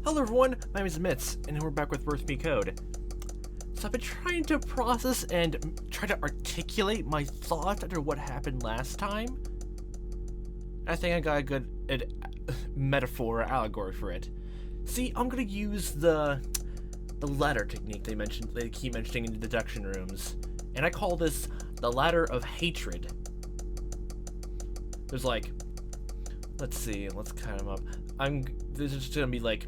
Hello everyone, my name is Mitz, and we're back with Birth Me Code. So I've been trying to process and try to articulate my thoughts after what happened last time. I think I got a good metaphor or allegory for it. See, I'm gonna use the ladder technique they keep mentioning in the deduction rooms. And I call this the ladder of hatred. There's like, let's see, let's count them up. There's just gonna be like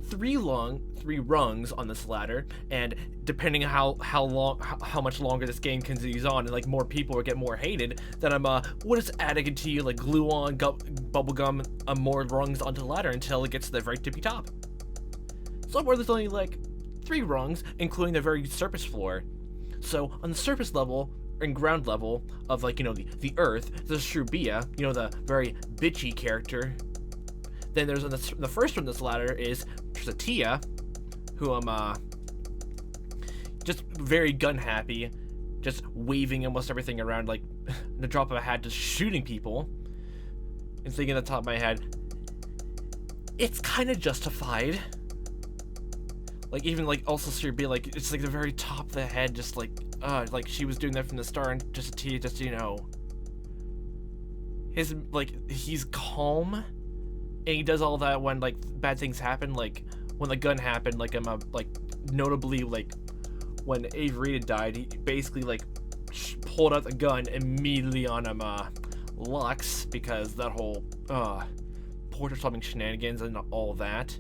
three rungs on this ladder, and depending how much longer this game continues on, and like more people will get more hated, then I'm what is adding to you like glue on bubblegum more rungs onto the ladder until it gets to the very tippy top. So where there's only like 3 rungs, including the very surface floor. So on the surface level and ground level of, like, you know, the earth, there's Shrubia, you know, the very bitchy character. Then there's the first one on this ladder is Tia, who I'm just very gun happy, just waving almost everything around like the drop of a hat, just shooting people. And thinking at the top of my head, it's kind of justified. Like, even like also Shrubia, like it's like the very top of the head, just like she was doing that from the start, and just Tia, just, you know, he's calm. And he does all that when like bad things happen, like when the gun happened, like like notably like when Avery died, he basically like pulled out the gun immediately on Lux, because that whole portrait swapping shenanigans and all that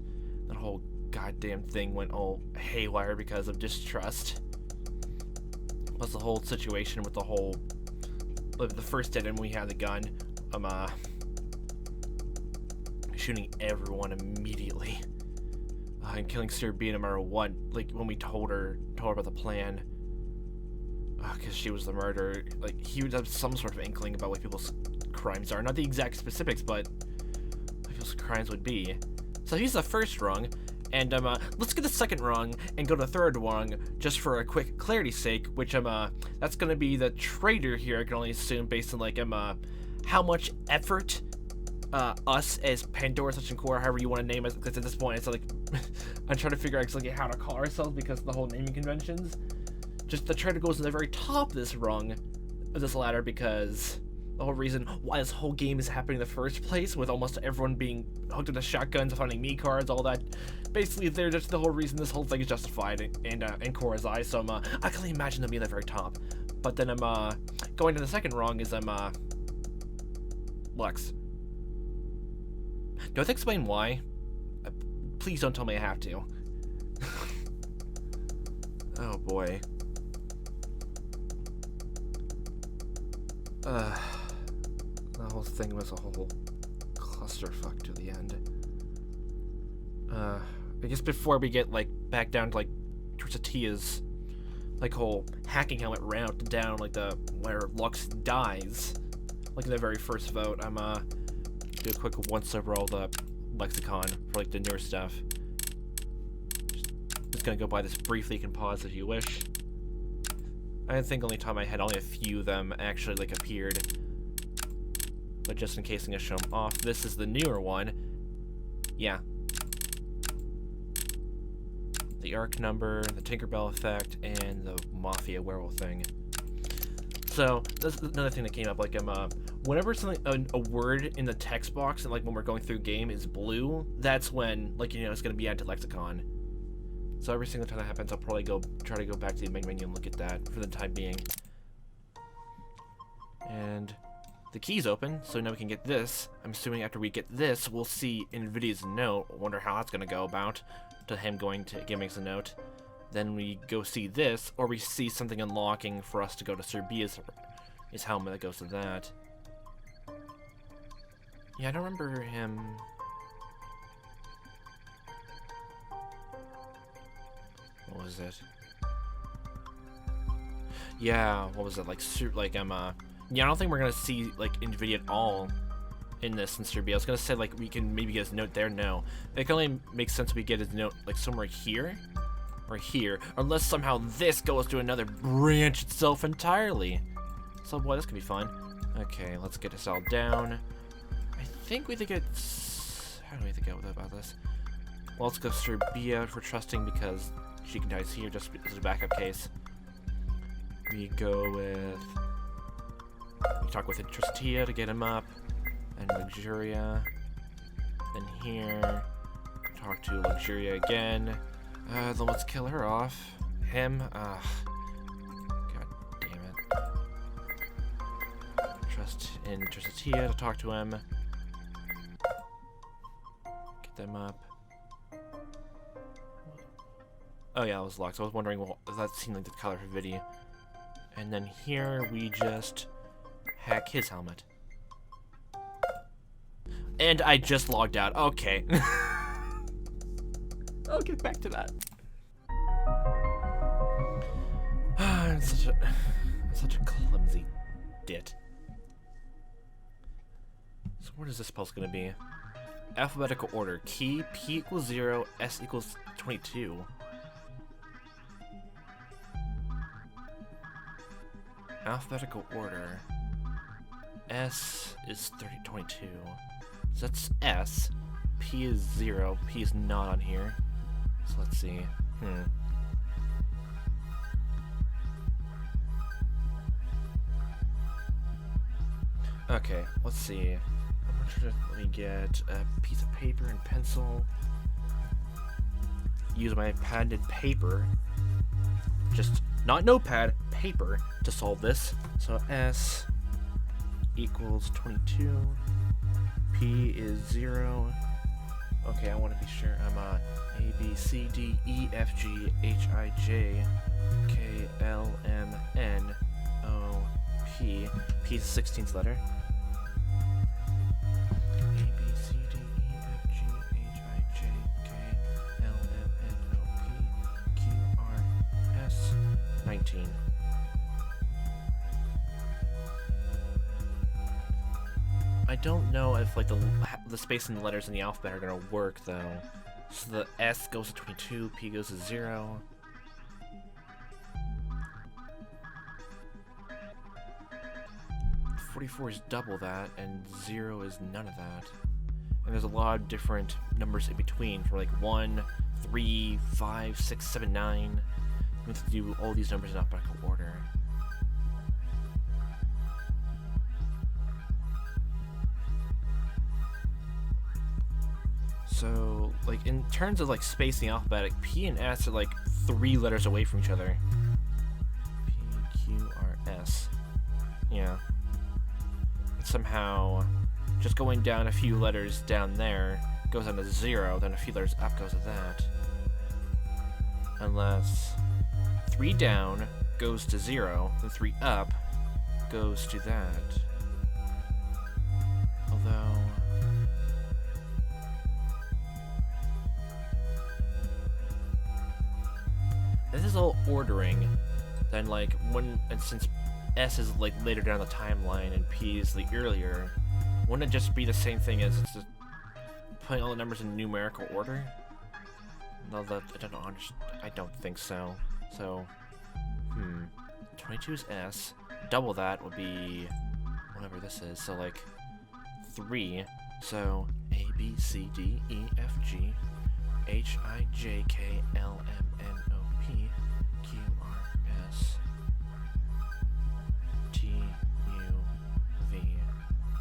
whole goddamn thing went all haywire because of distrust. Plus the whole situation with the whole the first dead end when we had the gun, shooting everyone immediately, and killing Serbia no matter what. Like when we told her about the plan, because she was the murderer. Like he would have some sort of inkling about what people's crimes are, not the exact specifics, but what people's crimes would be. So he's the first rung, and let's get the second rung and go to the third rung just for a quick clarity's sake. Which that's gonna be the traitor here. I can only assume based on like how much effort us as Pandora Such and Core, however you want to name it, because at this point it's like I'm trying to figure out exactly how to call ourselves because of the whole naming conventions. Just the traitor goes to the very top of this rung of this ladder, because the whole reason why this whole game is happening in the first place, with almost everyone being hooked into shotguns, finding me cards, all that. Basically, they're just the whole reason this whole thing is justified in Cora's eyes. So I can only imagine them being at the very top. But then going to the second rung is Lux. Do I have to explain why? Please don't tell me I have to. Oh boy. The whole thing was a whole clusterfuck to the end. I guess before we get like back down to like towards Tia's like whole hacking helmet route down, like the where Lux dies, like in the very first vote, I'm do a quick once over all the lexicon for like the newer stuff. Just gonna go by this briefly. You can pause if you wish. I think only top of my head, only a few of them actually like appeared, but just in case I'm gonna show them off. This is the newer one. Yeah. The arc number, the Tinkerbell effect, and the Mafia werewolf thing. So that's another thing that came up. Like whenever something a word in the text box and like when we're going through game is blue, that's when, like, you know, it's gonna be added to lexicon. So every single time that happens, I'll probably try to go back to the main menu and look at that for the time being. And the key's open, so now we can get this. I'm assuming after we get this, we'll see Nvidia's note. I wonder how that's gonna go about. To him going to makes a note. Then we go see this, or we see something unlocking for us to go to Serbia's his helmet that goes to that. Yeah, I don't remember him. What was it? Yeah, what was it, like yeah, I don't think we're gonna see like Nvidia at all in this in Serbia. I was gonna say like we can maybe get his note there. No, it can only make sense we get his note like somewhere here or here, unless somehow this goes to another branch itself entirely. So boy, this could be fun. Okay, let's get this all down. I think we think it's... How do we think about this? Well, let's go through B out for trusting because she can die here just as a backup case. We go with... We talk with Interestia to get him up. And Luxuria. Then here... Talk to Luxuria again. Then let's kill her off. Him? God damn it. Trust in Interestia to talk to him. Get them up. Oh yeah, it was locked. So I was wondering, well, that seemed like the color for video. And then here we just hack his helmet. And I just logged out. Okay. I'll get back to that. I'm such a clumsy dit. So what is this pulse gonna be? Alphabetical order. Key P equals 0, S equals 22. Alphabetical order. S is 22. So that's S. P is 0. P is not on here. So let's see. Okay, let's see. Let me get a piece of paper and pencil. Use my padded paper. Just not notepad, paper to solve this. So S equals 22. P is 0. Okay, I want to be sure I'm A, B, C, D, E, F, G, H, I, J, K, L, M, N, O, P. P is the 16th letter. A, B, C, D, E, F, G, H, I, J, K, L, M, N, O, P, Q, R, S, 19. I don't know if like the space in the letters in the alphabet are gonna work though. So the S goes to 22, P goes to 0. .44 is double that, and 0 is none of that. And there's a lot of different numbers in between, from like 1, 3, 5, 6, 7, 9. We have to do all these numbers in alphabetical order. So, like, in terms of, like, spacing alphabetic, P and S are, like, 3 letters away from each other. P, Q, R, S. Yeah. And somehow, just going down a few letters down there goes down to 0, then a few letters up goes to that. Unless 3 down goes to 0, then 3 up goes to that. Although... this is all ordering, then like and since S is like later down the timeline and P is the earlier, wouldn't it just be the same thing as just putting all the numbers in numerical order? No, that I don't think so. So, 22 is S. Double that would be whatever this is. So like 3. So A B C D E F G H I J K L M N O P Q R S T U V.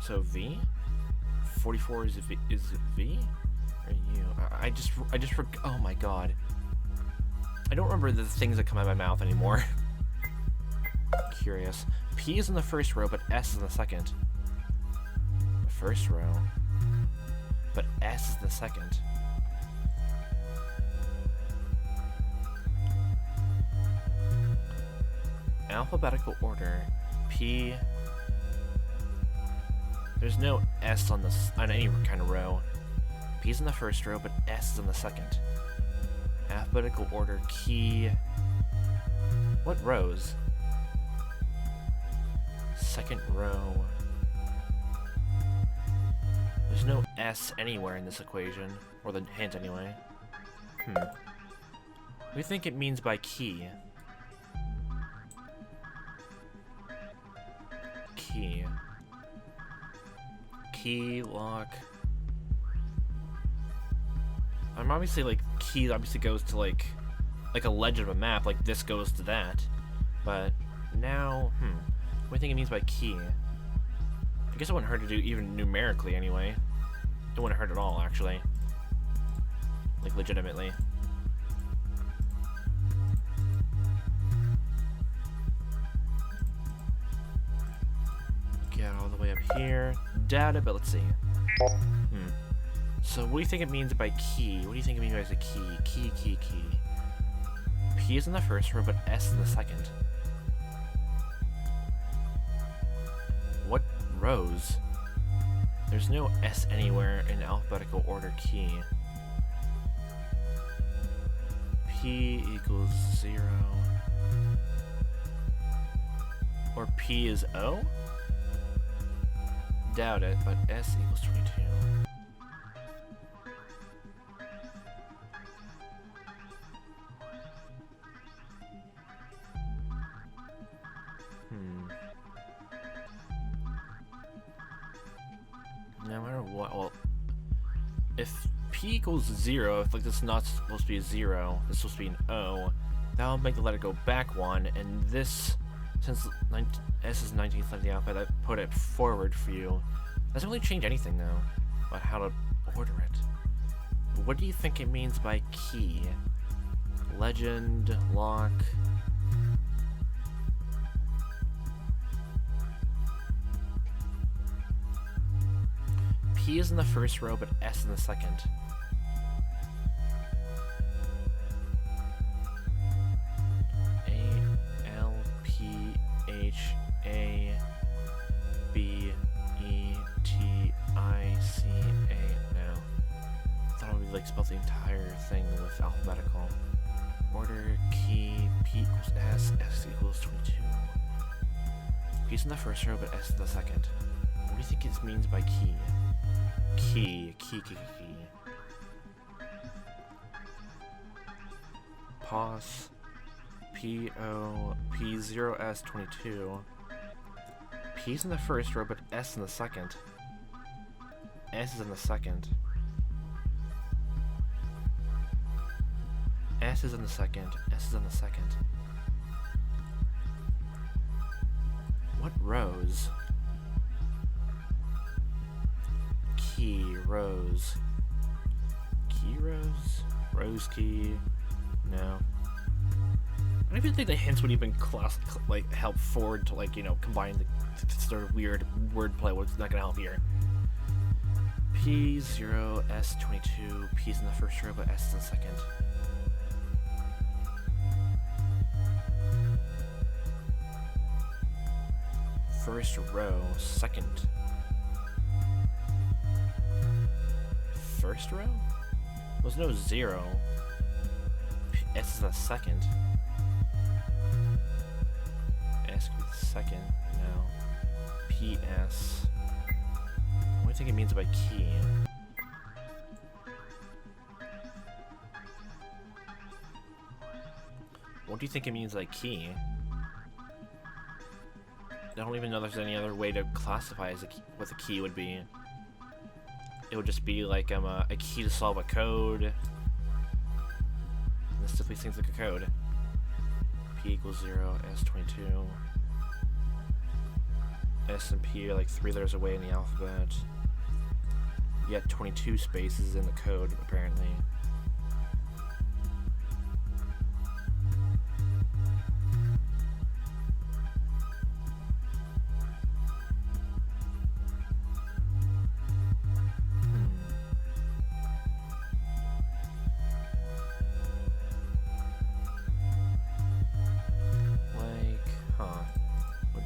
So V? 44 is V? Is it V? Or U? I just forgot. Oh my god. I don't remember the things that come out of my mouth anymore. Curious. P is in the first row, but S is in the second. The first row. But S is the second. Alphabetical order. P. There's no S on any kind of row. P's in the first row, but S is in the second. Alphabetical order. Key. What rows? Second row. There's no S anywhere in this equation, or the hint anyway. What do you think it means by key? Key. Key, lock. I'm obviously like key obviously goes to like a legend of a map, like this goes to that. But now, what do you think it means by key? I guess it wouldn't hurt to do even numerically anyway. It wouldn't hurt at all, actually. Like, legitimately. Get all the way up here. Doubt it, but let's see. So what do you think it means by key? What do you think it means by a key? Key. P is in the first row, but S in the second. What rows? There's no S anywhere in alphabetical order key. P equals 0. Or P is O? Doubt it, but S equals 22. No matter what, well, if P equals 0, if like this is not supposed to be a 0, this is supposed to be an O, that'll make the letter go back 1, and this, since S is 19th of the alphabet, I put it forward for you. Doesn't really change anything though, about how to order it. What do you think it means by key? Legend, lock. P is in the first row, but S in the second. A, L, P, H, A, B, E, T, I, C, A. No. I thought I would like spell the entire thing with alphabetical. Order, key, P equals S, S equals 22. P's in the first row, but S in the second. What do you think it means by key? Key. Pause. P0S22. P's in the first row, but S in the second. S is in the second. S is in the second. S is in the second. What rows? Key, rows. Key rows? Rose key? No. I don't even think the hints would even help forward to combine the sort of weird wordplay. What's not gonna help here? P0, S22, P's in the first row, but S in the second. First row, second. First row? There's no 0. S is in the second. S could be the second. No. PS. What do you think it means by key? What do you think it means by key? I don't even know there's any other way to classify what the key would be. It would just be like a key to solve a code. This simply seems like a code. P equals 0, S22. S and P are like 3 letters away in the alphabet. Yet 22 spaces in the code, apparently.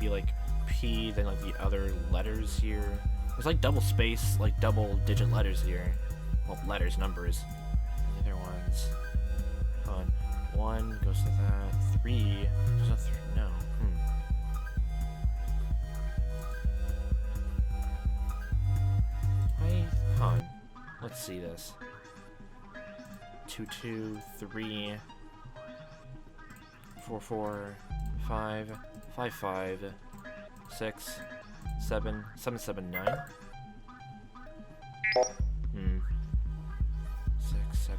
Like P, then like the other letters here. There's like double space, like double digit letters here. Well, letters, numbers. And the other ones. Hold on. 1 goes to that. 3. There's no 3. No. Hold on. Let's see this. 2, 2, 3, 4, 4, 5, 5, 5, 6, 7, 7, 7, 9. 6, 7,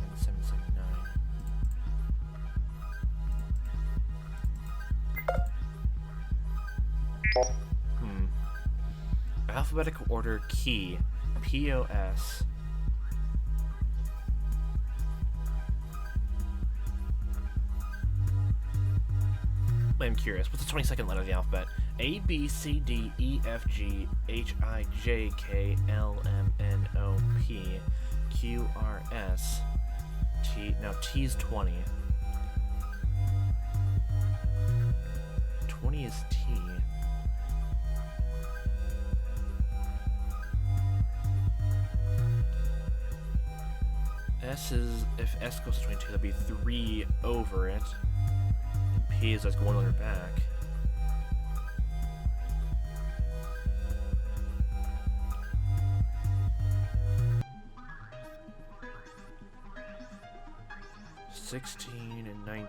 Alphabetical order key. POS. I'm curious. What's the 22nd letter of the alphabet? A, B, C, D, E, F, G, H, I, J, K, L, M, N, O, P, Q, R, S, T. Now, T's 20. 20 is T. S is, if S goes to 22, that'll be 3 over it. And P is like 1 letter back. and 19.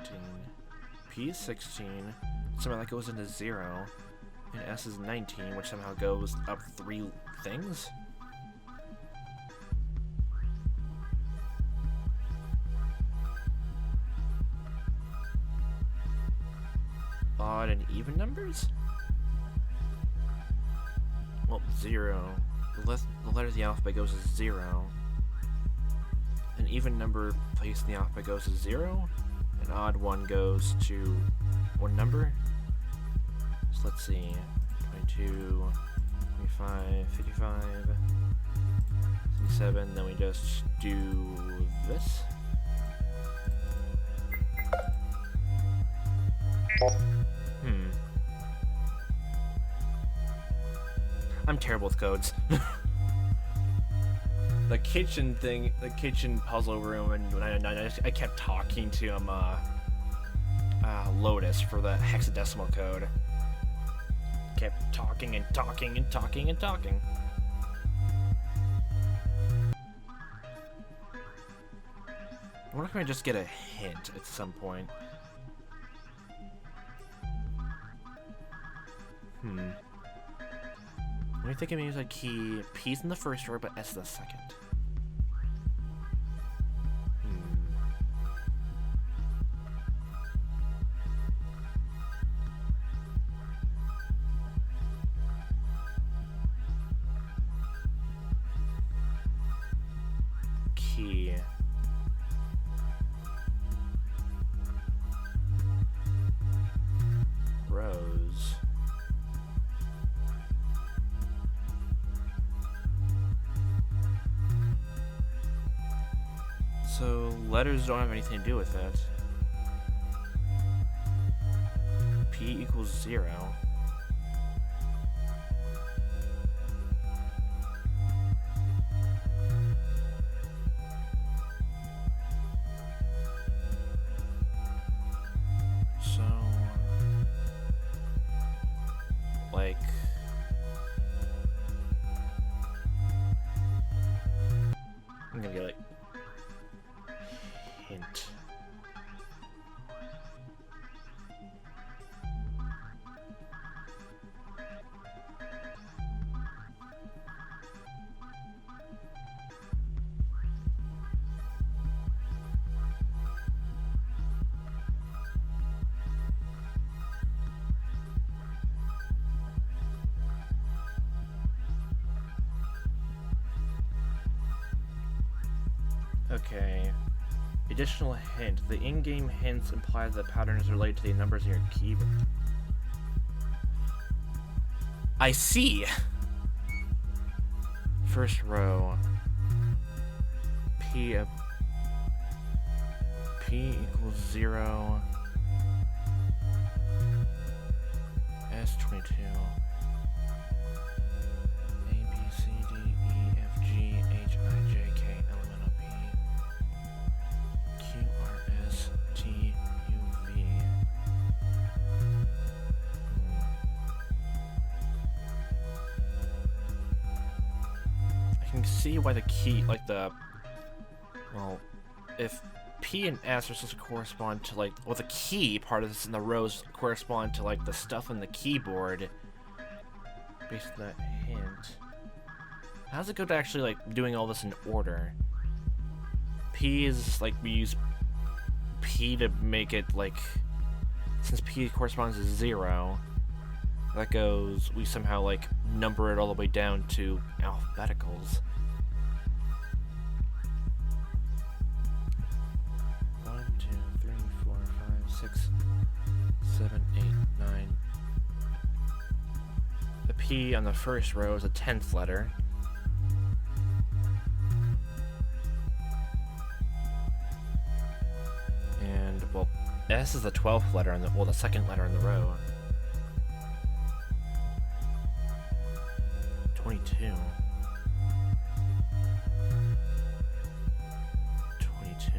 P is 16. Somehow that goes into 0. And S is 19, which somehow goes up 3 things? Odd and even numbers? Well, 0. The letter of the alphabet goes to 0. An even number placed in the alphabet goes to 0. An odd one goes to one number. So let's see. 22, 25, 55, 57. Then we just do this. I'm terrible with codes. The kitchen thing, the kitchen puzzle room, and when I kept talking to him, Lotus for the hexadecimal code. Kept talking and talking and talking and talking. I wonder if I just get a hint at some point. Let me think of maybe like key. P's in the first row, but S in the second. Key. Rows. So letters don't have anything to do with it. P equals 0. So, like, I'm gonna get like hint. Okay. Additional hint. The in-game hints imply that the pattern is related to the numbers in your keyboard. I see! First row. P equals 0. S22. A, B, C, D, E, F, G, H, I, J, K, L, M, N, O, P, Q, R, S, T, U, V. I can see why the key, like the, well, if P and S are supposed to correspond to, like, well, the key part of this in the rows correspond to, like, the stuff on the keyboard based on that hint. How does it go to actually, like, doing all this in order? P is, like, we use P to make it, like, since P corresponds to 0, that goes, we somehow like number it all the way down to alphabeticals. 1, 2, 3, 4, 5, 6, 7, 8, 9. The P on the first row is a 10th letter. And, well, S is the 12th letter in the, well, the second letter in the row. 22. 22.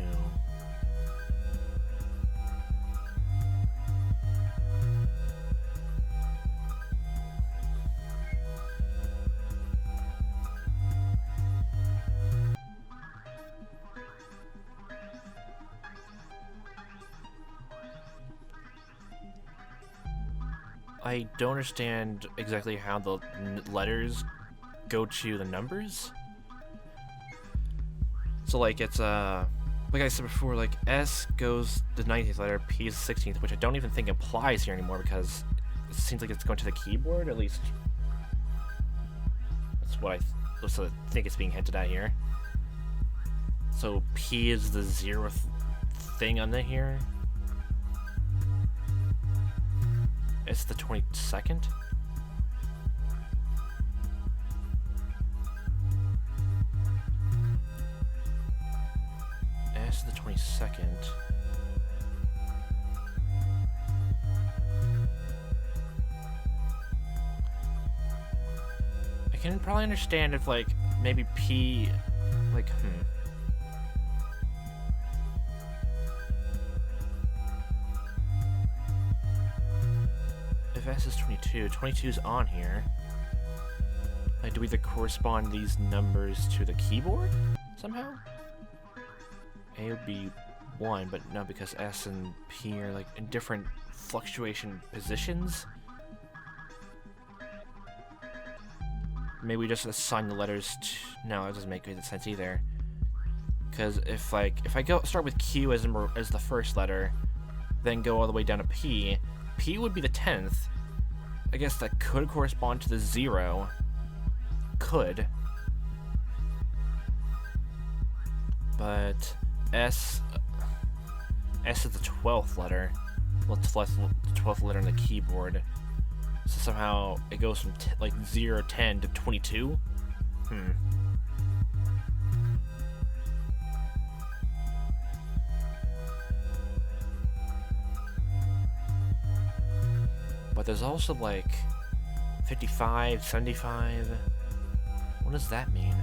I don't understand exactly how the letters go to the numbers. So like it's like I said before, like S goes the 19th letter, P is the 16th, which I don't even think applies here anymore because it seems like it's going to the keyboard. At least that's what I think it's being hinted at here. So P is the 0th thing on the here. It's the 22nd. S the 22nd. I can probably understand if like maybe P like if S is 22, 22 is on here. Like, do we either correspond these numbers to the keyboard somehow? A would be 1, but no, because S and P are like in different fluctuation positions. Maybe we just assign the letters to... No, that doesn't make any sense either. Because if I start with Q as the first letter, then go all the way down to P, P would be the 10th. I guess that could correspond to the 0. Could. But S is the 12th letter. Well, the 12th letter on the keyboard. So somehow it goes from like 0, 10 to 22. But there's also like 55, 75. What does that mean?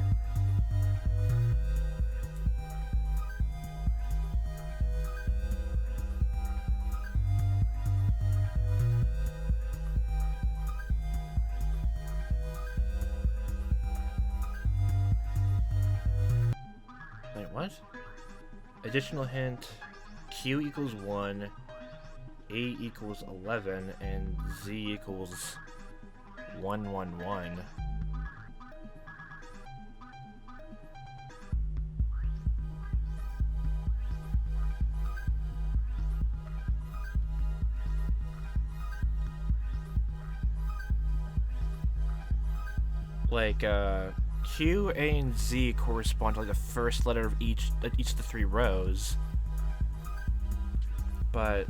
Wait, what? Additional hint, Q equals 1, A equals 11, and Z equals 111. Like, Q, A, and Z correspond to like the first letter of each of the 3 rows. But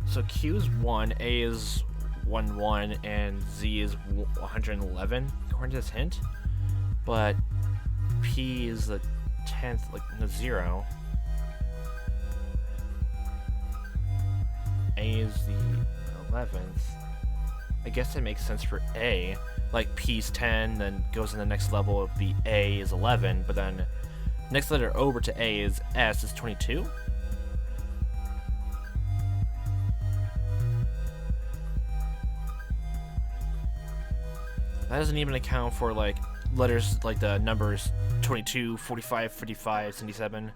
so Q is 1, A is 11, and Z is 111 according to this hint. But P is the 10th, like the 0. A is the 11th. I guess that makes sense for A. Like P's 10, then goes in the next level of B. A is 11, but then next letter over to A is S is 22. That doesn't even account for like letters like the numbers 22, 45, 55, 77.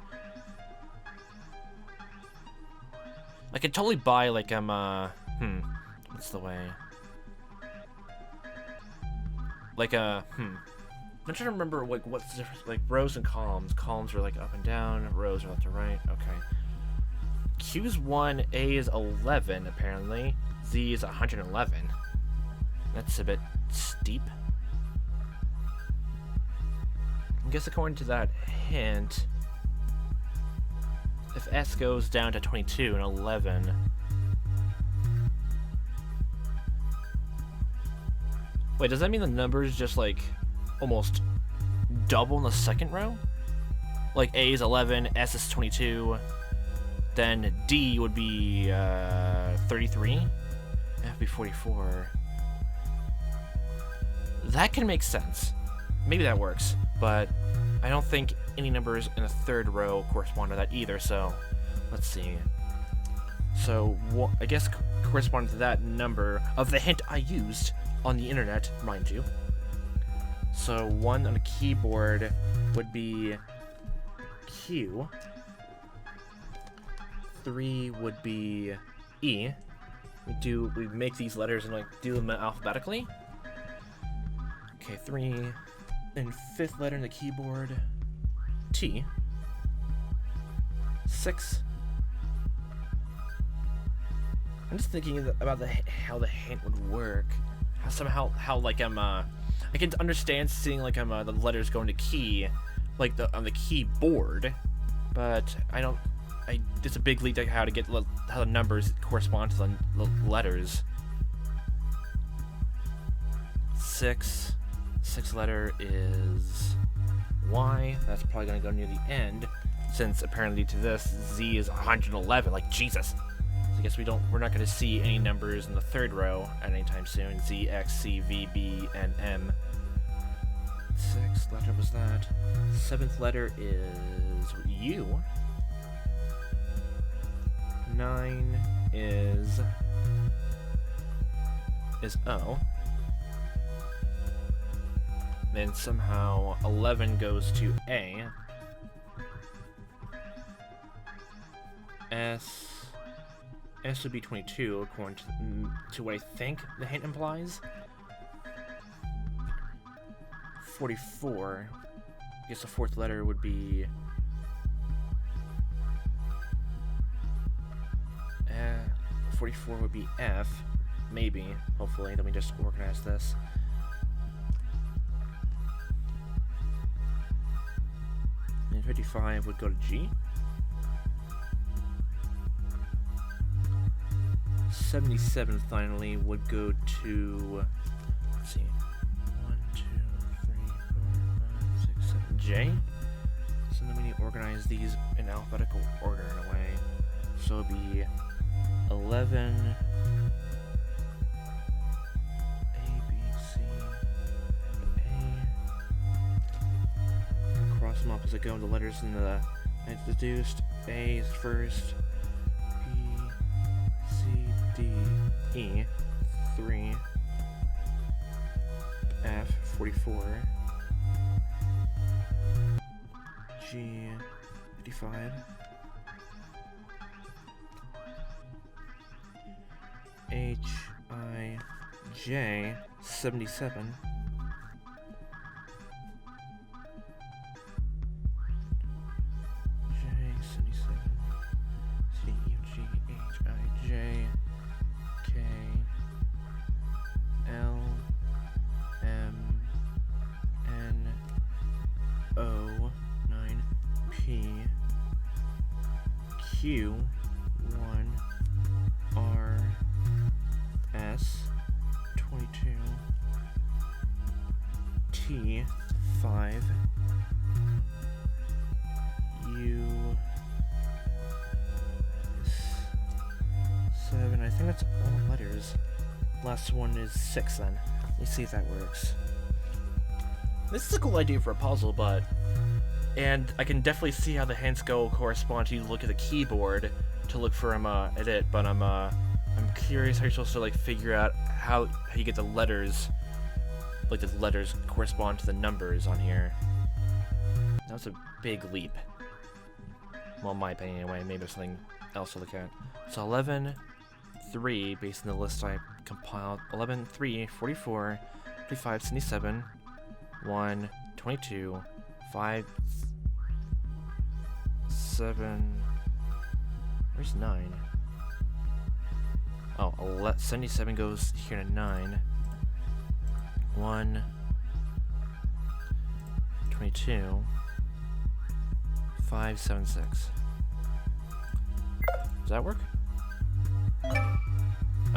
I could totally buy like what's the way? Like I'm trying to remember like what's the difference, like rows and columns. Columns are like up and down, rows are left to right. Okay. Q's 1, A is 11, apparently. Z is 111. That's a bit steep. I guess according to that hint, if S goes down to 22 and 11... Wait, does that mean the numbers just, like, almost double in the second row? Like, A is 11, S is 22, then D would be 33, F would be 44. That can make sense. Maybe that works, but I don't think any numbers in the third row correspond to that either, so let's see. So, I guess corresponding to that number of the hint I used on the internet, mind you. So 1 on the keyboard would be Q. 3 would be E. We make these letters and like do them alphabetically. Okay, 3. And 5th letter in the keyboard, T. 6. I'm just thinking about how the hint would work. How like I can understand seeing like the letters going to key, like on the keyboard, but it's a big leap to how to get how the numbers correspond to the letters. 6. 6th letter is Y. That's probably gonna go near the end, since apparently to this Z is 111. Like Jesus. I guess we're not going to see any numbers in the third row at any time soon. Z, X, C, V, B, and M. 6th letter was that. 7th letter is U. 9 is O. Then somehow 11 goes to A. S would be 22, according to what I think the hint implies. 44. I guess the 4th letter would be... 44 would be F. Maybe. Hopefully. Let me just organize this. And 55 would go to G. 77 finally would go to, let's see, 1, 2, 3, 4, 5, 6, 7, J. So then we need to organize these in alphabetical order in a way. So it'd be 11, A, B, C, A. Cross them up as I go. The letters in the I deduced. A is first. D, E, 3, F, 44, G, 55, H, I, J, 77, J, 77, C, U, G, H, I, J, K, L, M, N, O, 9, P, Q, 1, R, S, 22, T, 5, U, 7. I think that's all the letters. Last one is 6 then. Let's see if that works. This is a cool idea for a puzzle, but... And I can definitely see how the hints go correspond to you look at the keyboard to look for at it, but I'm curious how you're supposed to like figure out how you get the letters, like the letters correspond to the numbers on here. That was a big leap. Well, in my opinion anyway, maybe there's something else to look at. So 11, 3, based on the list I compiled. 11, 3, 44, 55, 77, 1, 22, 5, 7, Where's 9? Oh, 77 goes here to 9. 1, 22, 5, 7, 6. Does that work?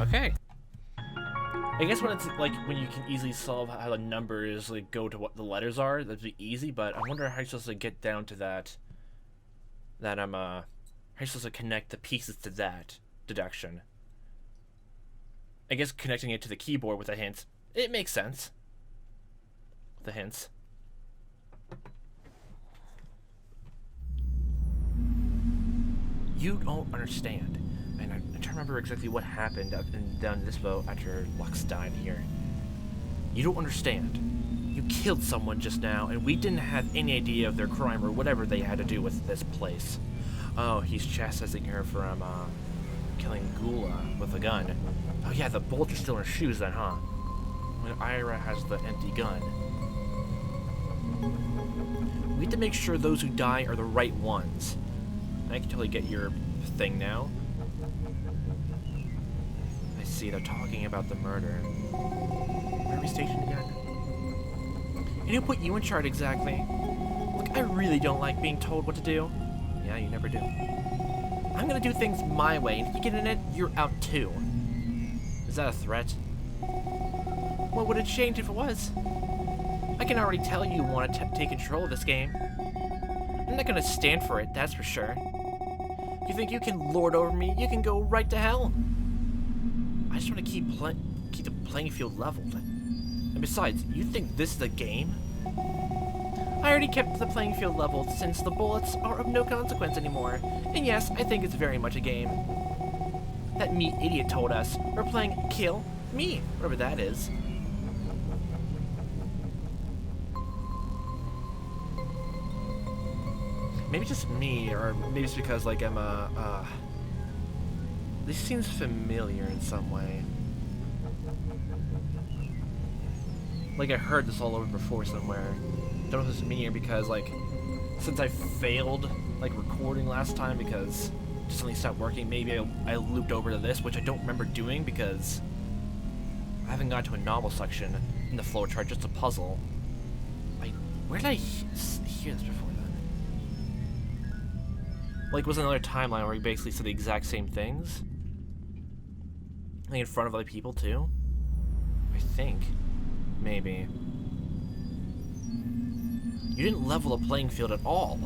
Okay. I guess when it's like when you can easily solve how the numbers like go to what the letters are, that'd be easy. But I wonder how you're supposed to get down to that. How you're supposed to connect the pieces to that deduction. I guess connecting it to the keyboard with a hint, it makes sense. The hints. You don't understand. And I'm trying to remember exactly what happened up and down this boat after Lux died here. You don't understand. You killed someone just now, and we didn't have any idea of their crime or whatever they had to do with this place. Oh, he's chastising her for killing Gula with a gun. Oh yeah, the bullets are still in her shoes then, huh? When Ira has the empty gun. We have to make sure those who die are the right ones. I can totally get your thing now. I see, they're talking about the murder. Where are we stationed again? And who put you in charge exactly? Look, I really don't like being told what to do. Yeah, you never do. I'm gonna do things my way, and if you get in it, you're out too. Is that a threat? What would it change if it was? I can already tell you want to take control of this game. I'm not gonna stand for it, that's for sure. You think you can lord over me? You can go right to hell. I just want to keep the playing field leveled. And besides, you think this is a game? I already kept the playing field leveled since the bullets are of no consequence anymore. And yes, I think it's very much a game. That me idiot told us we're playing Kill Me, whatever that is. Maybe just me, or maybe it's because like I'm this seems familiar in some way. Like I heard this all over before somewhere. Don't know if it's me or because like since I failed like recording last time because just something stopped working, maybe I looped over to this, which I don't remember doing because I haven't got to a novel section in the flowchart, just a puzzle. Where did I hear this before then? Like, was another timeline where he basically said the exact same things? Like in front of other people too? I think. Maybe. You didn't level the playing field at all.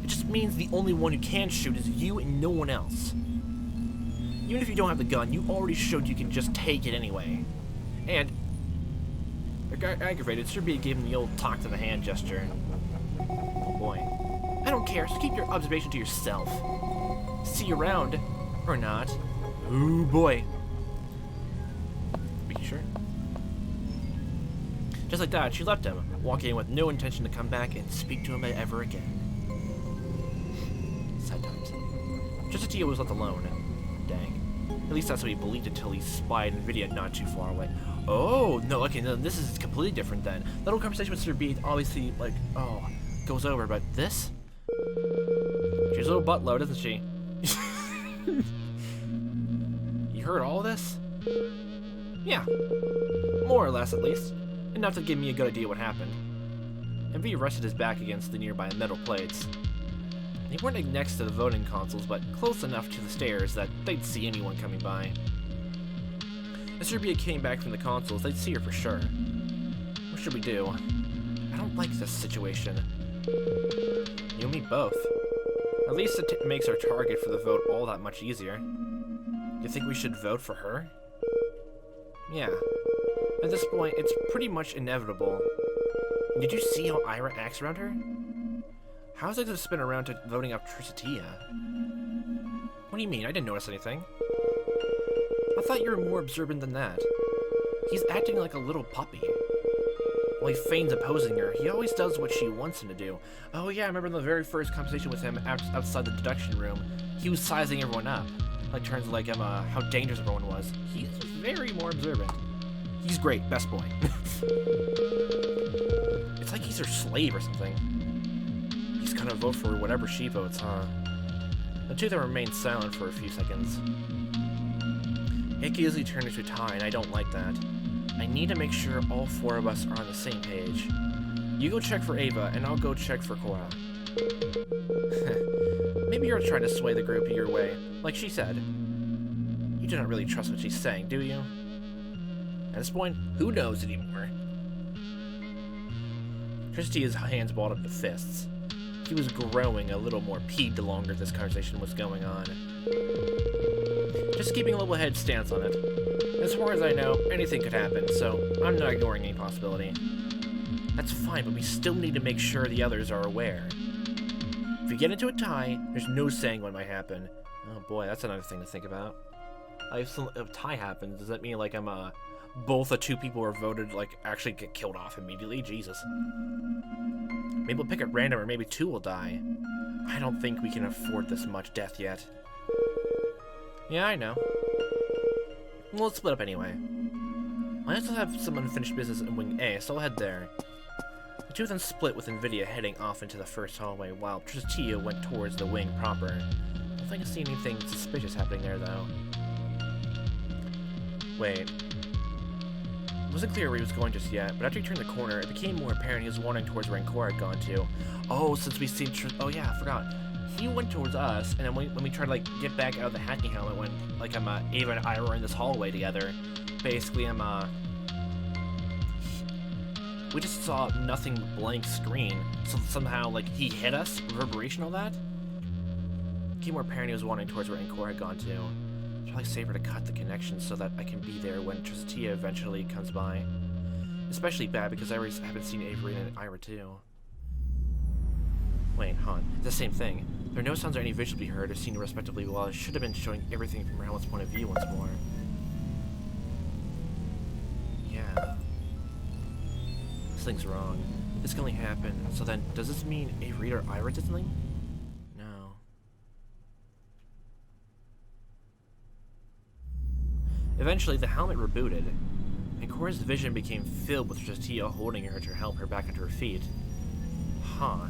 It just means the only one who can shoot is you and no one else. Even if you don't have the gun, you already showed you can just take it anyway. And, aggravated, Serbia gave him the old talk to the hand gesture. Oh boy. I don't care, so keep your observation to yourself. See you around. Or not. Oh boy. Are you sure? Just like that, she left him, walking in with no intention to come back and speak to him ever again. Sad times. Justitia was left alone. Dang. At least that's what he believed until he spied Nvidia not too far away. Oh, no, okay, no, this is completely different then. That whole conversation with Sir B obviously, like, oh, goes over, but this? She's a little buttload, isn't she? You heard all this? Yeah. More or less, at least. Enough to give me a good idea what happened. MV rested his back against the nearby metal plates. They weren't next to the voting consoles, but close enough to the stairs that they'd see anyone coming by. As Serbia came back from the consoles, they'd see her for sure. What should we do? I don't like this situation. You and me both. At least it makes our target for the vote all that much easier. Do you think we should vote for her? Yeah. At this point, it's pretty much inevitable. Did you see how Ira acts around her? How is it to spin around to voting out Tricitia? What do you mean? I didn't notice anything. I thought you were more observant than that. He's acting like a little puppy. While he feigns opposing her, he always does what she wants him to do. Oh yeah, I remember the very first conversation with him outside the deduction room. He was sizing everyone up. Like terms of like how dangerous everyone was. He's very more observant. He's great, best boy. It's like he's her slave or something. He's gonna vote for whatever she votes, huh? The two of them remained silent for a few seconds. It could easily turn into a tie, and I don't like that. I need to make sure all four of us are on the same page. You go check for Ava, and I'll go check for Cora. Maybe you're trying to sway the group your way, like she said. You do not really trust what she's saying, do you? At this point, who knows anymore? Tristia's hands balled up to fists. He was growing a little more peeved the longer this conversation was going on. Just keeping a level-headed stance on it. As far as I know, anything could happen, so I'm not ignoring any possibility. That's fine, but we still need to make sure the others are aware. If we get into a tie, there's no saying what might happen. Oh boy, that's another thing to think about. If a tie happens, does that mean like both the two people who are voted like actually get killed off immediately? Jesus. Maybe we'll pick at random, or maybe two will die. I don't think we can afford this much death yet. Yeah, I know. Well, let's split up anyway. I also have some unfinished business in Wing A, so I'll head there. The two of them split, with Nvidia heading off into the first hallway, while Tristia went towards the wing proper. I don't think I see anything suspicious happening there, though. Wait. It wasn't clear where he was going just yet, but after he turned the corner, it became more apparent he was wandering towards where Cora had gone to. Oh, since we've seen oh yeah, I forgot. He went towards us, and then when we tried to, like, get back out of the hacking helmet when, like, Ava and I were in this hallway together, basically, we just saw nothing but blank screen, so somehow, like, he hit us, reverberation, all that? It became more apparent he was wandering towards where Cora had gone to. It's probably safer to cut the connection so that I can be there when Tristia eventually comes by. Especially bad because I already haven't seen Avery and Ira too. Wait, Han, it's the same thing. There are no sounds or any visual to be heard or seen respectively, while it should have been showing everything from Helmut's point of view once more. Yeah. Something's wrong. This can only happen. So then, does this mean Avery or Ira did something? No. Eventually, the helmet rebooted, and Cora's vision became filled with Tristia holding her to help her back onto her feet. Huh.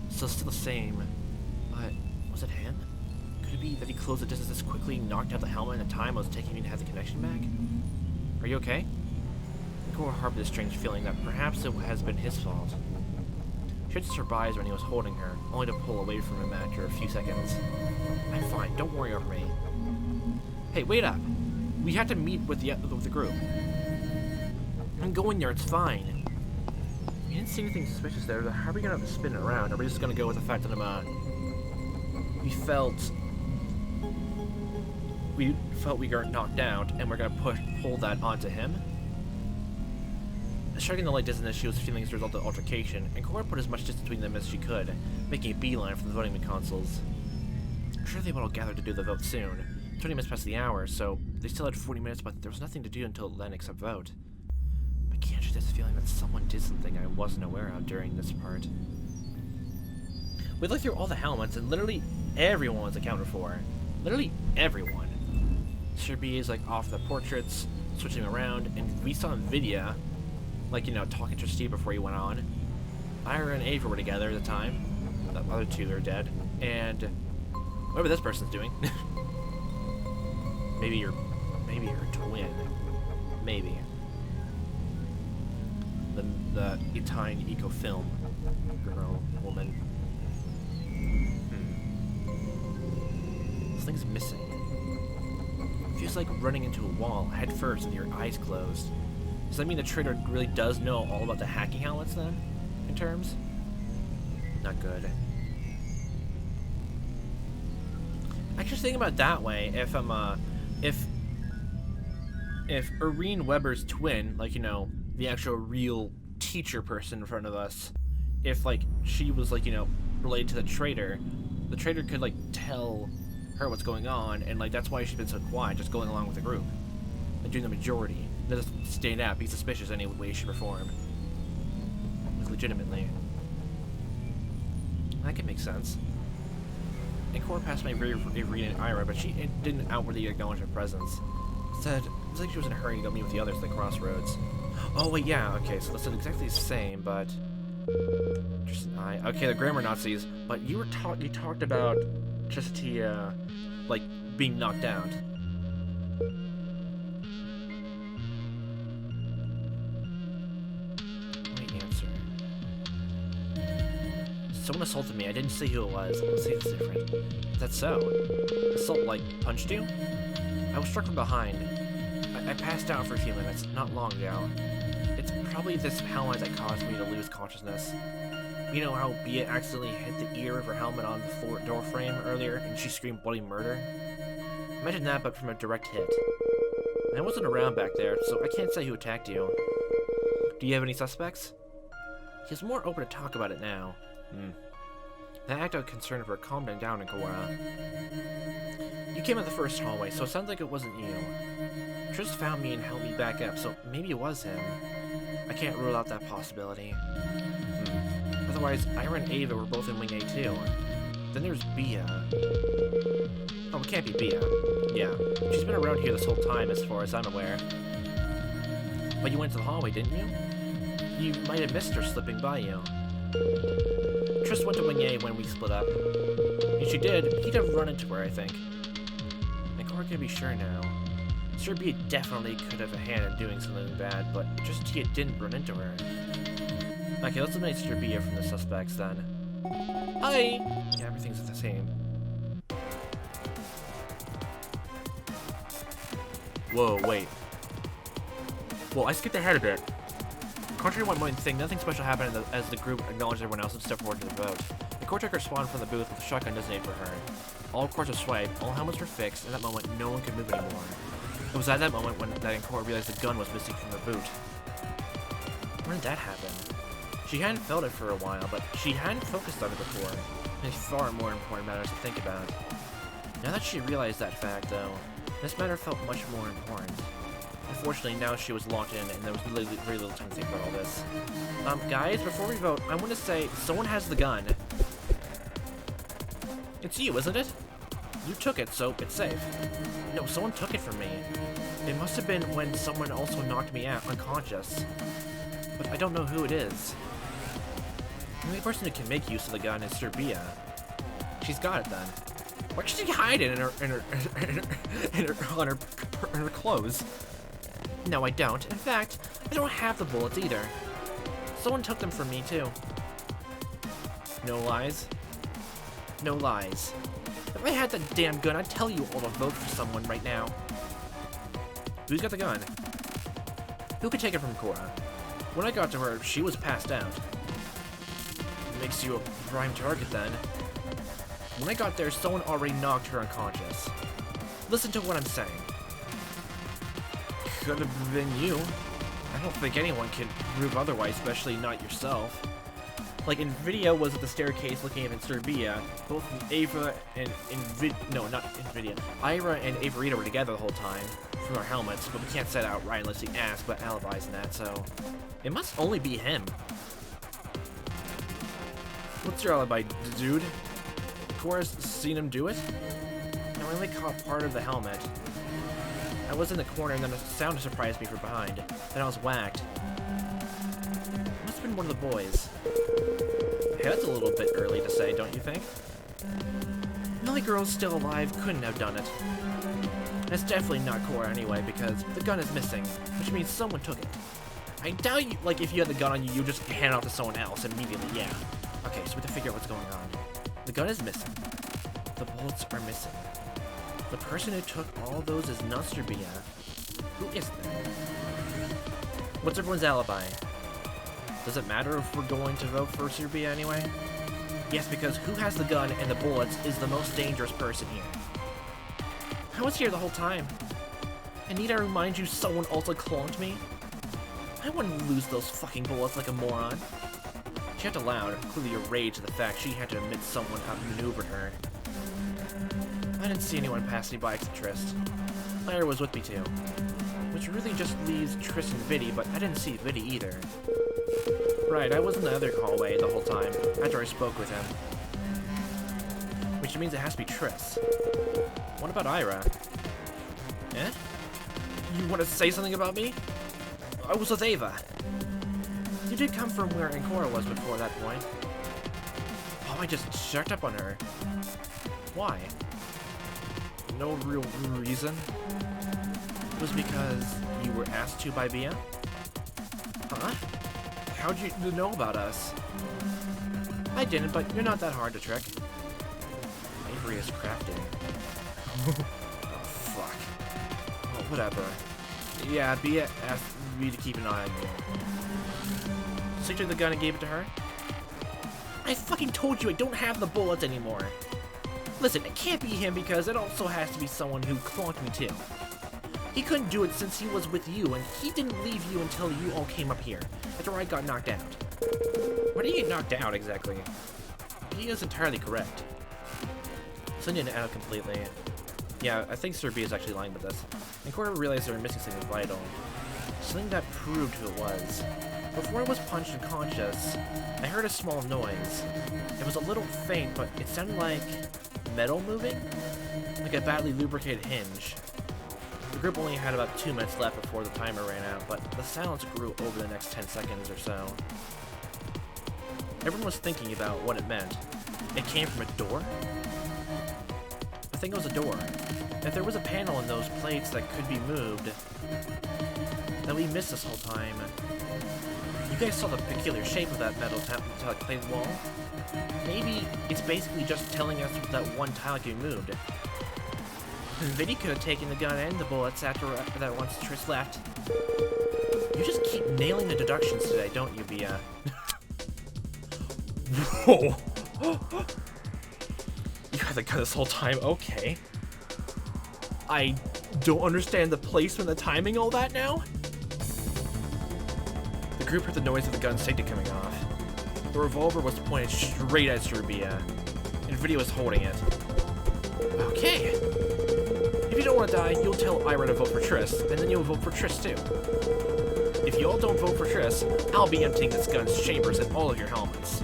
So still the same, but was it him? Could it be that he closed the distance this quickly, knocked out the helmet in the time it was taking me to have the connection back? Are you okay? Cora harbored this strange feeling that perhaps it has been his fault. She had surprised when he was holding her, only to pull away from him after a few seconds. I'm fine, don't worry over me. Hey, wait up! We have to meet with the group. I'm going there, it's fine. We didn't see anything suspicious there, but how are we gonna spin it around? Are we just gonna go with the fact that we felt we got knocked out, and we're gonna pull that onto him? Striking the light distance she was feeling as a result of the altercation, and Cora put as much distance between them as she could, making a beeline for the voting consoles. I'm sure they would all gather to do the vote soon. 20 minutes past the hour, so they still had 40 minutes, but there was nothing to do until then except vote. But can't you just feeling that someone did something I wasn't aware of during this part? We looked through all the helmets, and literally everyone was accounted for. Literally everyone. Sir B is like off the portraits, switching around, and we saw Nvidia, like, you know, talking to Steve before he went on. Ira and Ava were together at the time. The other two are dead. And whatever this person's doing. maybe your twin. Maybe. The Italian eco-film girl, woman. Something's missing. It feels like running into a wall head first with your eyes closed. Does that mean the traitor really does know all about the hacking helmets then? In terms? Not good. Actually thinking about it that way, if Irene Weber's twin, like, you know, the actual real teacher person in front of us, if like she was like, you know, related to the traitor could like tell her what's going on, and like that's why she's been so quiet, just going along with the group and doing the majority. Doesn't stand out, be suspicious any way, shape, or form. Like, legitimately. That could make sense. And Cora passed by Avery and Ira, but she didn't outwardly acknowledge her presence. Instead, it was like she was in a hurry to go meet with the others at the crossroads. Oh wait, yeah, okay, so that's exactly the same, but okay, the grammar Nazis. But you talked about just he, like, being knocked out. Let me answer. Someone assaulted me. I didn't see who it was. Let's see if it's different. Is that so? Assault, like, punched you? I was struck from behind. I passed out for a few minutes, not long ago. It's probably this helmet that caused me to lose consciousness. You know how Bia accidentally hit the ear of her helmet on the door frame earlier and she screamed bloody murder? Imagine that, but from a direct hit. I wasn't around back there, so I can't say who attacked you. Do you have any suspects? He's more open to talk about it now. That act of concern for her calmed down in Kawara. You came in the first hallway, so it sounds like it wasn't you. Triss found me and held me back up, so maybe it was him. I can't rule out that possibility. Otherwise, Ira and Ava were both in Wing A too. Then there's Bia. Oh, it can't be Bia. Yeah, she's been around here this whole time as far as I'm aware. But you went to the hallway, didn't you? You might have missed her slipping by you. Triss went to Wing A when we split up. If she did, he'd have run into her, I think. I can't be sure now. Sir Bia definitely could have a hand in doing something bad, but just he didn't run into her. Okay, let's eliminate Sir Bia from the suspects then. Hi! Yeah, everything's the same. Whoa, wait. Well, I skipped ahead a bit. Contrary to what one might think, nothing special happened as the group acknowledged everyone else and stepped forward to the vote. The court taker spawned from the booth with a shotgun designated for her. All cards were swiped, all helmets were fixed, and at that moment no one could move anymore. It was at that moment when that court realized the gun was missing from her boot. When did that happen? She hadn't felt it for a while, but she hadn't focused on it before. There's far more important matters to think about. Now that she realized that fact, though, this matter felt much more important. Unfortunately, now she was locked in, and there was very little time to think about all this. Guys, before we vote, I want to say, someone has the gun. It's you, isn't it? You took it, so it's safe. No, someone took it from me. It must have been when someone also knocked me out, unconscious. But I don't know who it is. The only person who can make use of the gun is Sir Bia. She's got it then. Why should she hide it in her clothes? No, I don't. In fact, I don't have the bullets either. Someone took them from me too. No lies? No lies. If I had that damn gun, I'd tell you all to vote for someone right now. Who's got the gun? Who could take it from Cora? When I got to her, she was passed out. Makes you a prime target then. When I got there, someone already knocked her unconscious. Listen to what I'm saying. Could have been you. I don't think anyone can prove otherwise, especially not yourself. Like, Nvidia was at the staircase looking at Sir Bia. Both Ava and Ira and Averita were together the whole time from our helmets, but we can't say it outright unless he asks about alibis and that, so it must only be him. What's your alibi, dude? Cora's seen him do it? No, I only caught part of the helmet. I was in the corner and then a sound surprised me from behind. Then I was whacked. It must have been one of the boys. Hey, that's a little bit early to say, don't you think? The only girl still alive couldn't have done it. And it's definitely not Cora anyway, because the gun is missing, which means someone took it. I doubt you, like, if you had the gun on you, you just hand it off to someone else immediately, yeah. Okay, so we have to figure out what's going on. The gun is missing. The bullets are missing. The person who took all those is not Sir Bia. Who is that? What's everyone's alibi? Does it matter if we're going to vote for Sir Bia anyway? Yes, because who has the gun and the bullets is the most dangerous person here. I was here the whole time. And need I remind you someone also cloned me? I wouldn't lose those fucking bullets like a moron. She laughed aloud, clearly enraged at the fact she had to admit someone outmaneuvered her. I didn't see anyone pass me by except Triss. Ira was with me too. Which really just leaves Triss and Viddy, but I didn't see Viddy either. Right, I was in the other hallway the whole time, after I spoke with him. Which means it has to be Triss. What about Ira? Eh? You want to say something about me? I was with Ava. You did come from where Ancora was before that point. Oh, I just checked up on her. Why? No real reason. It was because you were asked to by Bia? Huh? How'd you know about us? I didn't, but you're not that hard to trick. Avery is crafty. Oh, fuck. Well, whatever. Yeah, Bia asked me to keep an eye on you. So you took the gun and gave it to her? I fucking told you I don't have the bullets anymore. Listen, it can't be him because it also has to be someone who clonked me too. He couldn't do it since he was with you, and he didn't leave you until you all came up here, after I got knocked out. Why did you get knocked out, exactly? He is entirely correct. Sending it out completely. Yeah, I think Sir B is actually lying with this. And Cora realized they were missing something vital. Something that proved who it was. Before I was punched unconscious, I heard a small noise. It was a little faint, but it sounded like metal moving? Like a badly lubricated hinge. The group only had about 2 minutes left before the timer ran out, but the silence grew over the next 10 seconds or so. Everyone was thinking about what it meant. It came from a door? I think it was a door. If there was a panel in those plates that could be moved, then we missed this whole time. You guys saw the peculiar shape of that metal metallic plated wall? Maybe it's basically just telling us that one tile can be moved. Vinny could have taken the gun and the bullets after that once Triss left. You just keep nailing the deductions today, don't you, Bia? Whoa! You had the gun this whole time? Okay. I don't understand the placement, the timing, all that now? The group heard the noise of the gun's safety coming off. The revolver was pointed straight at Serbia, and Vinny was holding it. Okay. If you don't want to die, you'll tell Ira to vote for Triss, and then you'll vote for Triss too. If you all don't vote for Triss, I'll be emptying this gun's chambers and all of your helmets.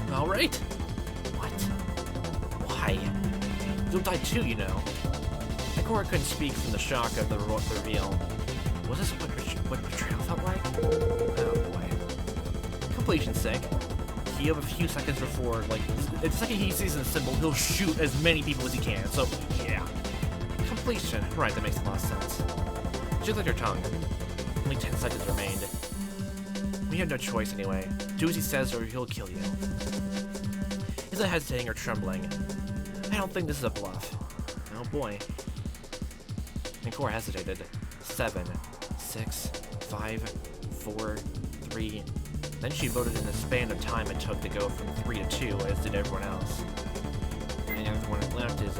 Alright. What? Why? You'll die too, you know. Cora couldn't speak from the shock of the reveal. Was this what betrayal felt like? Oh boy. Completion's sake. He have a few seconds before, like, the second he sees the symbol, he'll shoot as many people as he can, so, yeah. Completion. Right, that makes a lot of sense. She licked her tongue. Only 10 seconds remained. We have no choice anyway. Do as he says or he'll kill you. He's not hesitating or trembling. I don't think this is a bluff. Oh boy. And Cora hesitated. 7, 6, 5, 4, 3. Then she voted in the span of time it took to go from 3 to 2, as did everyone else. And everyone left is,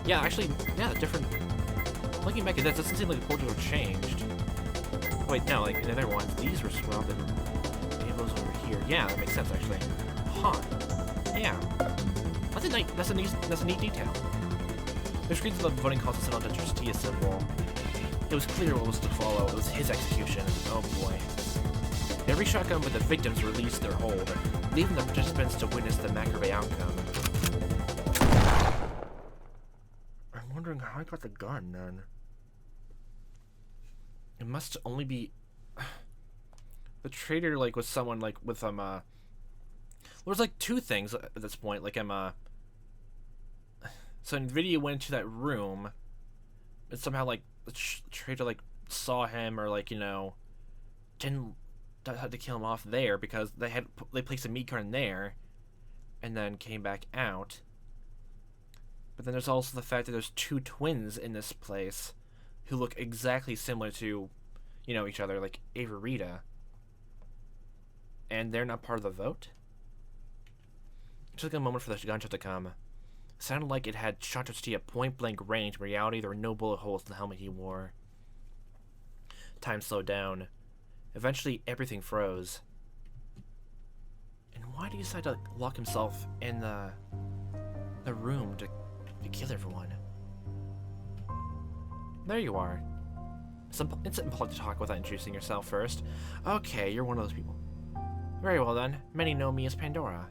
yeah, actually, yeah, different. Looking back at this, it doesn't seem like the portraits were changed. Wait, no, like, in the other ones, these were swapped and those over here. Yeah, that makes sense, actually. Huh. Yeah. That's a neat detail. The screens of the voting consisted on the Trustia symbol. It was clear what was to follow. It was his execution. Oh boy. Every shotgun but the victims released their hold, leaving the participants to witness the macabre outcome. I'm wondering how I got the gun, then. It must only be... The traitor, like, was someone, like, with, There was, like, 2 things at this point. Like, So Nvidia went into that room, and somehow, like, the traitor, like, saw him, or, like, you know, had to kill him off there because they placed a meat cart in there, and then came back out. But then there's also the fact that there's 2 twins in this place who look exactly similar to, you know, each other, like Averita. And they're not part of the vote? It took a moment for the gunshot to come. It sounded like it had shot Trusty at point-blank range. In reality, there were no bullet holes in the helmet he wore. Time slowed down. Eventually, everything froze. And why did he decide to lock himself in the room to kill everyone? There you are. It's impolite to talk without introducing yourself first. Okay, you're one of those people. Very well then. Many know me as Pandora.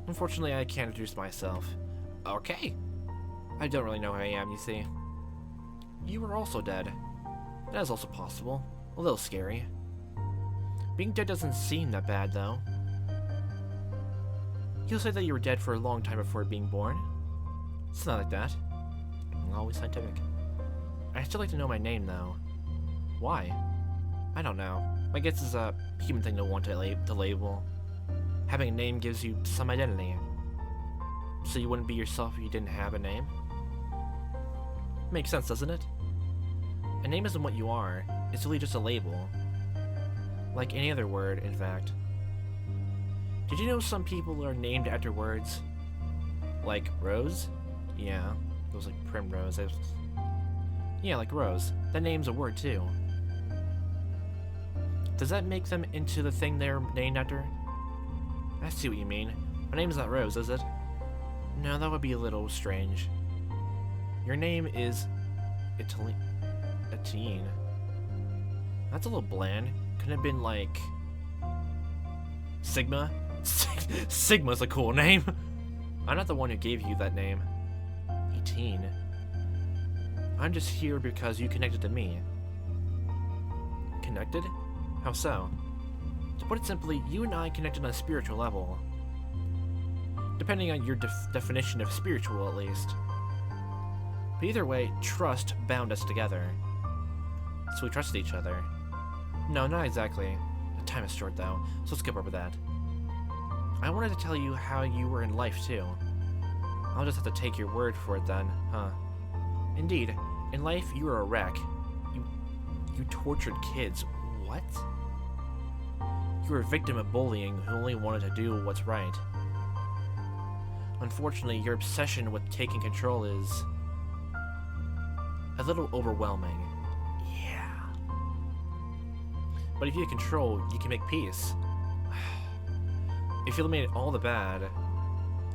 Unfortunately, I can't introduce myself. Okay. I don't really know who I am, you see. You were also dead. That is also possible. A little scary. Being dead doesn't seem that bad, though. You'll say that you were dead for a long time before being born? It's not like that. I'm always scientific. I'd still like to know my name, though. Why? I don't know. My guess is a human thing to want to label. Having a name gives you some identity. So you wouldn't be yourself if you didn't have a name? Makes sense, doesn't it? A name isn't what you are. It's really just a label. Like any other word, in fact. Did you know some people are named after words? Like Rose? Yeah, those like Primrose. Yeah, like Rose. That name's a word too. Does that make them into the thing they're named after? I see what you mean. My name's not Rose, is it? No, that would be a little strange. Your name is Atine. That's a little bland. Couldn't it have been like Sigma? Sigma's a cool name. I'm not the one who gave you that name. 18. I'm just here because you connected to me. Connected? How so? To put it simply, you and I connected on a spiritual level. Depending on your definition of spiritual, at least. But either way, trust bound us together. So we trusted each other. No, not exactly. The time is short, though, so let's skip over that. I wanted to tell you how you were in life, too. I'll just have to take your word for it, then, huh? Indeed, in life, you were a wreck. You tortured kids. What? You were a victim of bullying who only wanted to do what's right. Unfortunately, your obsession with taking control is a little overwhelming. Yeah. But if you have control, you can make peace. If you eliminate all the bad,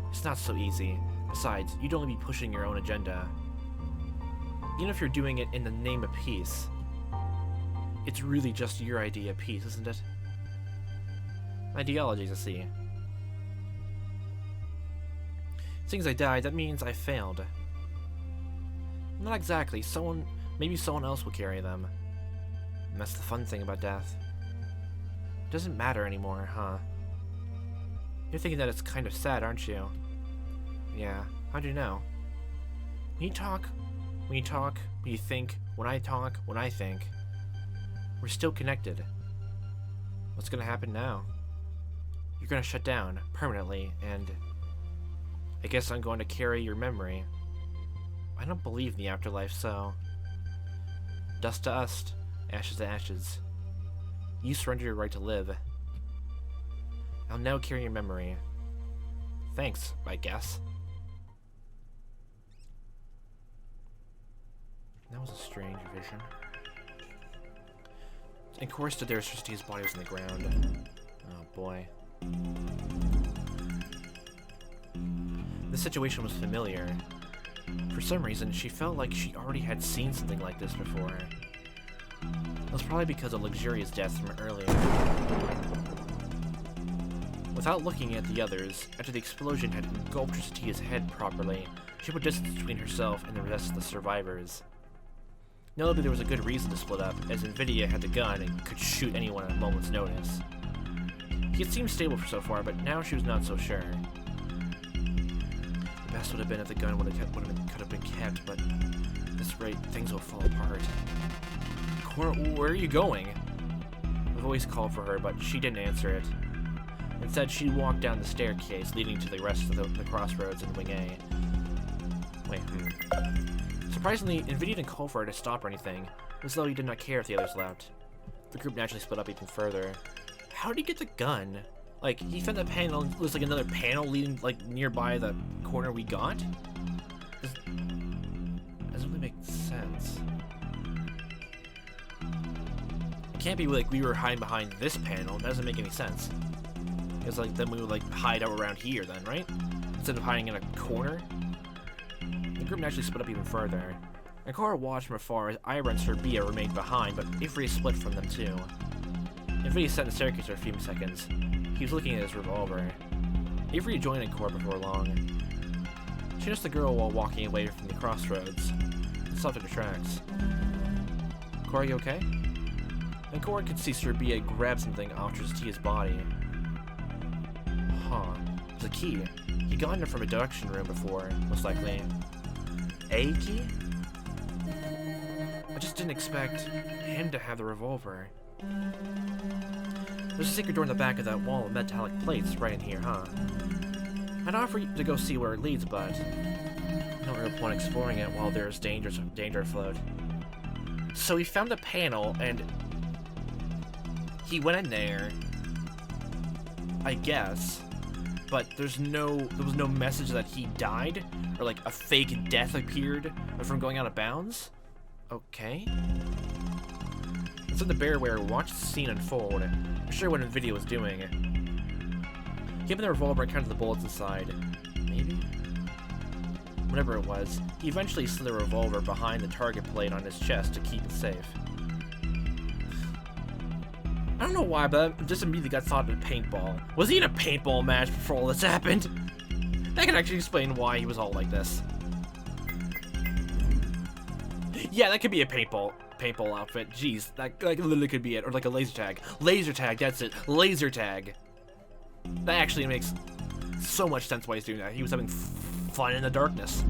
it's not so easy. Besides, you'd only be pushing your own agenda. Even if you're doing it in the name of peace, it's really just your idea of peace, isn't it? Ideologies, I see. Since I died, that means I failed. Not exactly. Maybe someone else will carry them. And that's the fun thing about death. It doesn't matter anymore, huh? You're thinking that it's kind of sad, aren't you? Yeah. How'd you know? When you talk, when you think, when I talk, when I think, we're still connected. What's gonna happen now? You're gonna shut down permanently, and I guess I'm going to carry your memory. I don't believe in the afterlife, so dust to dust, ashes to ashes. You surrender your right to live. I'll now carry your memory. Thanks, I guess. That was a strange vision. And Cora stood there as his body was in the ground. Oh boy. The situation was familiar. For some reason, she felt like she already had seen something like this before. It was probably because of luxurious death from earlier. Without looking at the others, after the explosion had engulfed Satia's head properly, she put distance between herself and the rest of the survivors. Notably, there was a good reason to split up, as Nvidia had the gun and could shoot anyone at a moment's notice. He had seemed stable for so far, but now she was not so sure. The best would have been if the gun could have been kept, but at this rate, things will fall apart. Cora, where are you going? A voice called for her, but she didn't answer it. Instead, she walked down the staircase leading to the rest of the crossroads in Wing A. Wait, Surprisingly, Nvidia didn't call for her to stop or anything, as though he did not care if the others left. The group naturally split up even further. How did he get the gun? Like, he found that panel, it was like another panel leading, like, nearby the corner we got? Doesn't really make sense. It can't be like we were hiding behind this panel, that doesn't make any sense. Because, like, then we would, like, hide out around here then, right? Instead of hiding in a corner? The group naturally split up even further. And Cora watched from afar as Ira and Serbia remained behind, but Avery split from them too. Nvidia sat in the staircase for a few seconds. He was looking at his revolver. Avery joined Cora before long. She noticed the girl while walking away from the crossroads, and stopped in her tracks. Cora, you okay? And Cora could see Serbia grab something off Tia's body. Huh. It was a key. He'd gotten it from a production room before, most likely. A key? I just didn't expect him to have the revolver. There's a secret door in the back of that wall of metallic plates right in here, huh? I'd offer you to go see where it leads, but no real point exploring it while there's danger afloat. So he found the panel, and he went in there, I guess, but there was no message that he died, or like a fake death appeared from going out of bounds? Okay. Instead, the bearware watched the scene unfold, unsure what NVIDIA was doing. He opened the revolver and counted the bullets inside. Maybe? Whatever it was, he eventually slid the revolver behind the target plate on his chest to keep it safe. I don't know why, but I just immediately got thought of paintball. Was he in a paintball match before all this happened? That can actually explain why he was all like this. Yeah, that could be a paintball outfit. Jeez, that literally could be it. Or like a laser tag. Laser tag, that's it. Laser tag. That actually makes so much sense why he's doing that. He was having fun in the darkness.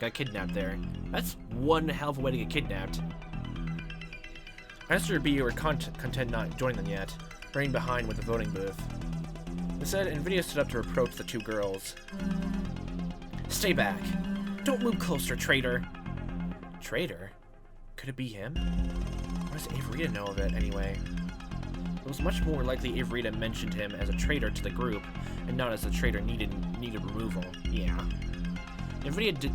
Got kidnapped there. That's one hell of a way to get kidnapped. I asked her to be or content not joining them yet, running behind with the voting booth. Instead, NVIDIA stood up to approach the two girls. Stay back. Don't move closer, traitor. Traitor? Could it be him? What does Averita know of it, anyway? It was much more likely Averita mentioned him as a traitor to the group, and not as a traitor needed removal. Yeah. Averita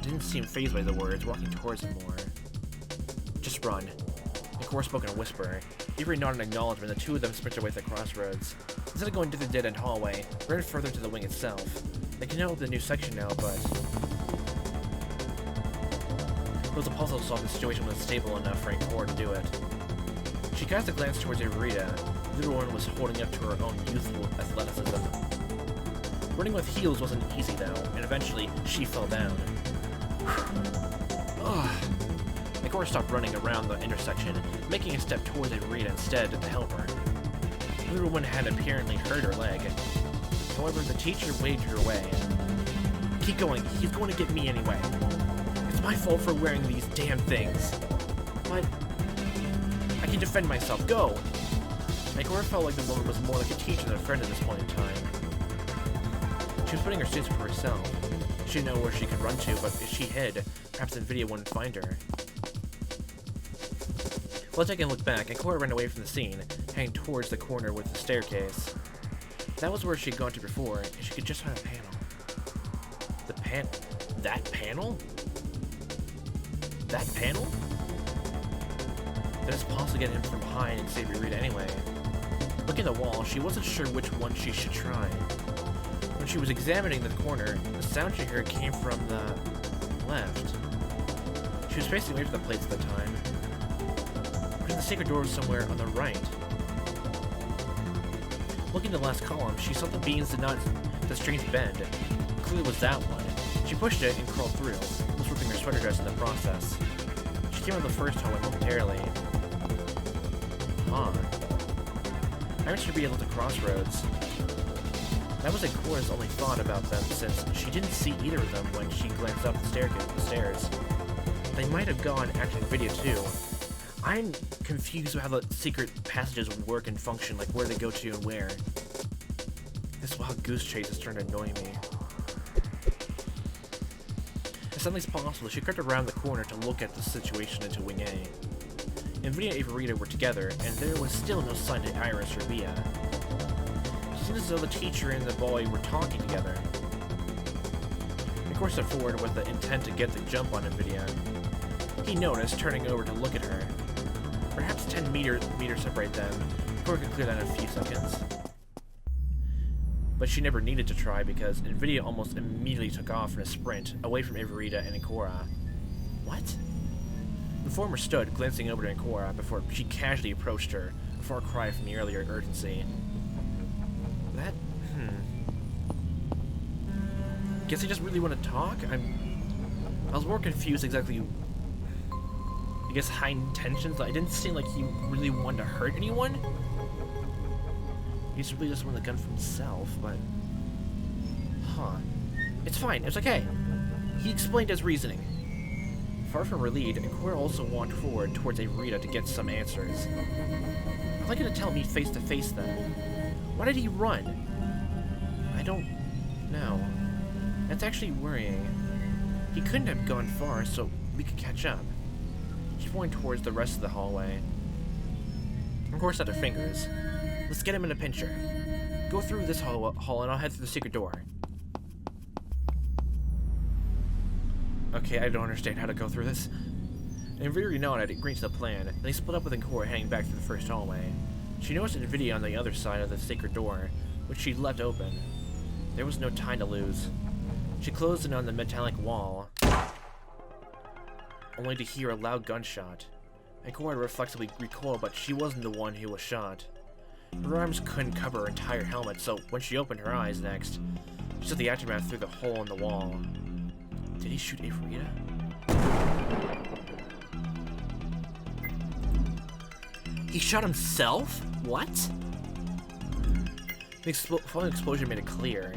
didn't seem fazed by the words, walking towards him more. Just run. Nikora spoke in a whisper. Avery nodded in acknowledgement. The two of them sprinted away to the crossroads. Instead of going to the dead-end hallway, ran further to the wing itself. They can open the new section now, but it was a puzzle-solving situation was stable enough for Nikora to do it. She cast a glance towards Averita. The little one was holding up to her own youthful athleticism. Running with heels wasn't easy, though, and eventually she fell down. Nikora stopped running around the intersection, making a step towards Averita instead to help her. The little one had apparently hurt her leg. However, the teacher waved her away. Keep going, he's going to get me anyway. It's my fault for wearing these damn things. But I can defend myself, go! Nikora felt like the woman was more like a teacher than a friend at this point in time. She was putting her suits for herself. She didn't know where she could run to, but if she hid, perhaps NVIDIA wouldn't find her. While taking a look back, Nikora ran away from the scene, heading towards the corner with the staircase. That was where she'd gone to before, and she could just find a panel. The panel? That panel? That panel? That is possible to get him from behind and save Averita anyway. Looking at the wall, she wasn't sure which one she should try. When she was examining the corner, the sound she heard came from the left. She was facing away from the plates at the time. But the secret door was somewhere on the right. Looking at the last column, she saw the beams did not the strange bend. Clearly it was that one. She pushed it and crawled through, almost ripping her sweater dress in the process. She came out of the first hallway momentarily. I reached her be able to crossroads. That was Nikora's only thought about them, since she didn't see either of them when she glanced up the stairs. They might have gone after the video too. I'm confused with how the secret passages would work and function, like where they go to and where. This wild goose chase is starting to annoy me. As suddenly as possible, she crept around the corner to look at the situation into Wing A. NVIDIA and Averita were together, and there was still no sign of Iris or Bia. It seemed as though the teacher and the boy were talking together. Nikora stepped forward with the intent to get the jump on NVIDIA. He noticed, turning over to look at her. Perhaps 10 meters separate them. Nikora could clear that in a few seconds. But she never needed to try because NVIDIA almost immediately took off in a sprint, away from Averita and Nikora. What? The former stood, glancing over to Nikora before she casually approached her, a far cry from the earlier urgency. Guess he just really want to talk? I was more confused exactly. I guess high intentions. I didn't seem like he really wanted to hurt anyone. He really just wanted the gun for himself, but... Huh. It's fine, it's okay. He explained his reasoning. Far from relieved, Cora also walked forward towards Avrita to get some answers. I'd like you to tell me face to face then. Why did he run? I don't know. That's actually worrying. He couldn't have gone far, so we could catch up. She pointed towards the rest of the hallway. Cora set her fingers. Let's get him in a pincher. Go through this hall and I'll head through the secret door. Okay, I don't understand how to go through this. And Viri nodded, agreeing to the plan, and they split up with Cora heading back through the first hallway. She noticed Nvidia on the other side of the secret door, which she'd left open. There was no time to lose. She closed in on the metallic wall, only to hear a loud gunshot. Cora reflexively recoiled, but she wasn't the one who was shot. Her arms couldn't cover her entire helmet, so when she opened her eyes next, she saw the aftermath through the hole in the wall. Did he shoot Avrita? He shot himself? What? The following explosion made it clear.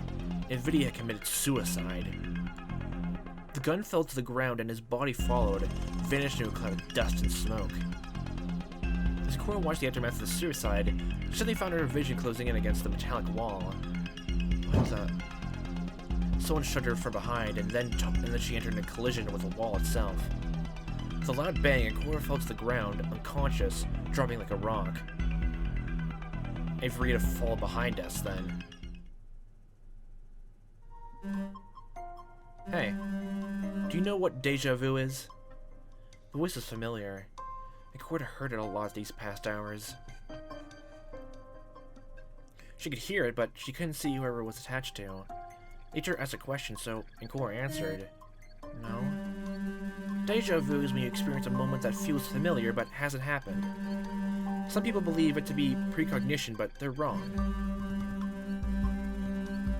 Nvidia had committed suicide. The gun fell to the ground and his body followed, vanished into a cloud of dust and smoke. As Cora watched the aftermath of the suicide, she suddenly found her vision closing in against the metallic wall. What was that? Someone shot her from behind, and then she entered a collision with the wall itself. With a loud bang, Cora fell to the ground, unconscious, dropping like a rock. Avrita fall behind us then. Hey, do you know what deja vu is? The voice is familiar. Cora heard it a lot these past hours. She could hear it, but she couldn't see whoever it was attached to. Nature asked a question, so Cora answered, no. Deja vu is when you experience a moment that feels familiar but hasn't happened. Some people believe it to be precognition, but they're wrong.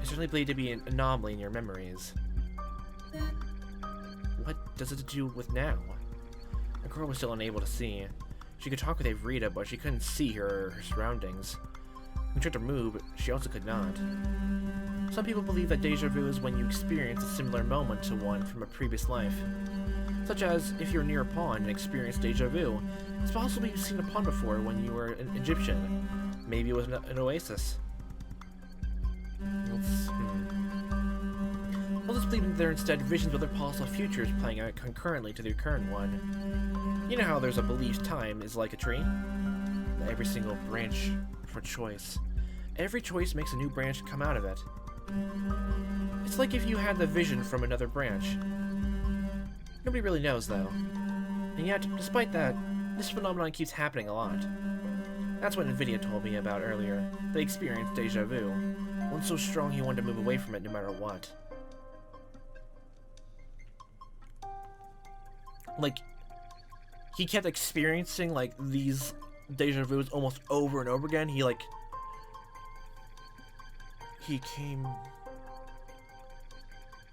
It's certainly believed to be an anomaly in your memories. What does it do with now? Cora was still unable to see. She could talk with Avrita, but she couldn't see her surroundings. When she tried to move, she also could not. Some people believe that deja vu is when you experience a similar moment to one from a previous life. Such as, if you're near a pond and experience deja vu, it's possible you've seen a pond before when you were an Egyptian. Maybe it was an oasis. Others believe that they're instead visions of other possible futures playing out concurrently to their current one. You know how there's a belief time is like a tree? That every single branch for choice. Every choice makes a new branch come out of it. It's like if you had the vision from another branch. Nobody really knows, though. And yet, despite that, this phenomenon keeps happening a lot. That's what Nvidia told me about earlier. They experienced deja vu. One so strong he wanted to move away from it no matter what. Like, he kept experiencing, like, these deja vus almost over and over again. He came...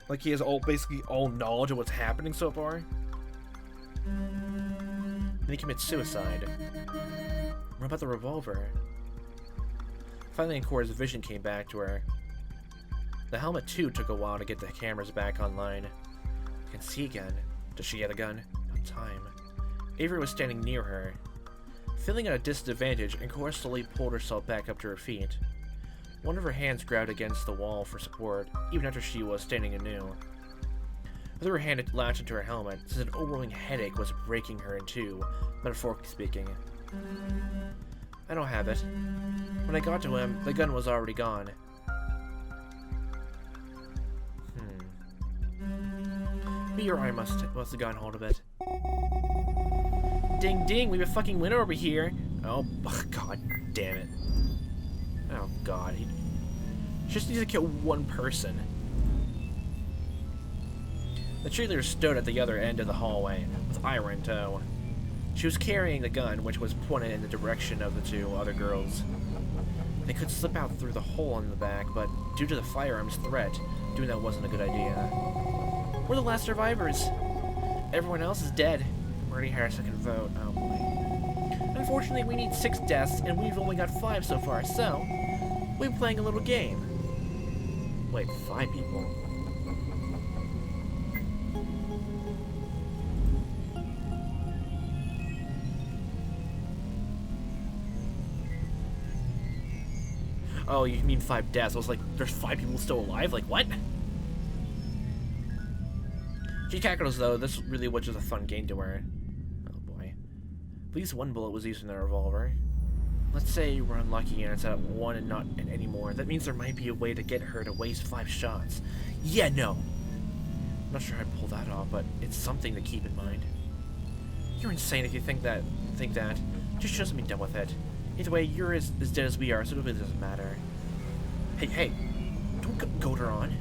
Like, he has basically all knowledge of what's happening so far. And he commits suicide. What about the revolver? Finally, Cora's vision came back to her. The helmet, too, took a while to get the cameras back online. I can see again. Does she get a gun? No time. Avery was standing near her. Feeling at a disadvantage, Cora slowly pulled herself back up to her feet. One of her hands grabbed against the wall for support, even after she was standing anew. With her hand latched into her helmet, since an overwhelming headache was breaking her in two, metaphorically speaking. I don't have it. When I got to him, the gun was already gone. Maybe your arm must have gotten hold of it. Ding ding, we have a fucking winner over here. Oh, god damn it. Oh god, he just needs to kill one person. The cheerleader stood at the other end of the hallway, with Ira in tow. She was carrying the gun, which was pointed in the direction of the two other girls. They could slip out through the hole in the back, but due to the firearms threat, doing that wasn't a good idea. We're the last survivors. Everyone else is dead. We already had our second vote. Oh boy. Unfortunately, we need 6 deaths, and we've only got 5 so far, so we're playing a little game. Wait, 5 people? Oh, you mean 5 deaths. I was like, there's 5 people still alive? Like, what? She cackles though, this really was just a fun game to her. Oh boy. At least 1 bullet was used in the revolver. Let's say we're unlucky and it's at 1 and not in any more. That means there might be a way to get her to waste 5 shots. Yeah, no. I'm not sure I'd pull that off, but it's something to keep in mind. You're insane if you think that. Just show us be done with it. Either way, you're as dead as we are, so it really doesn't matter. Hey, don't goad her on.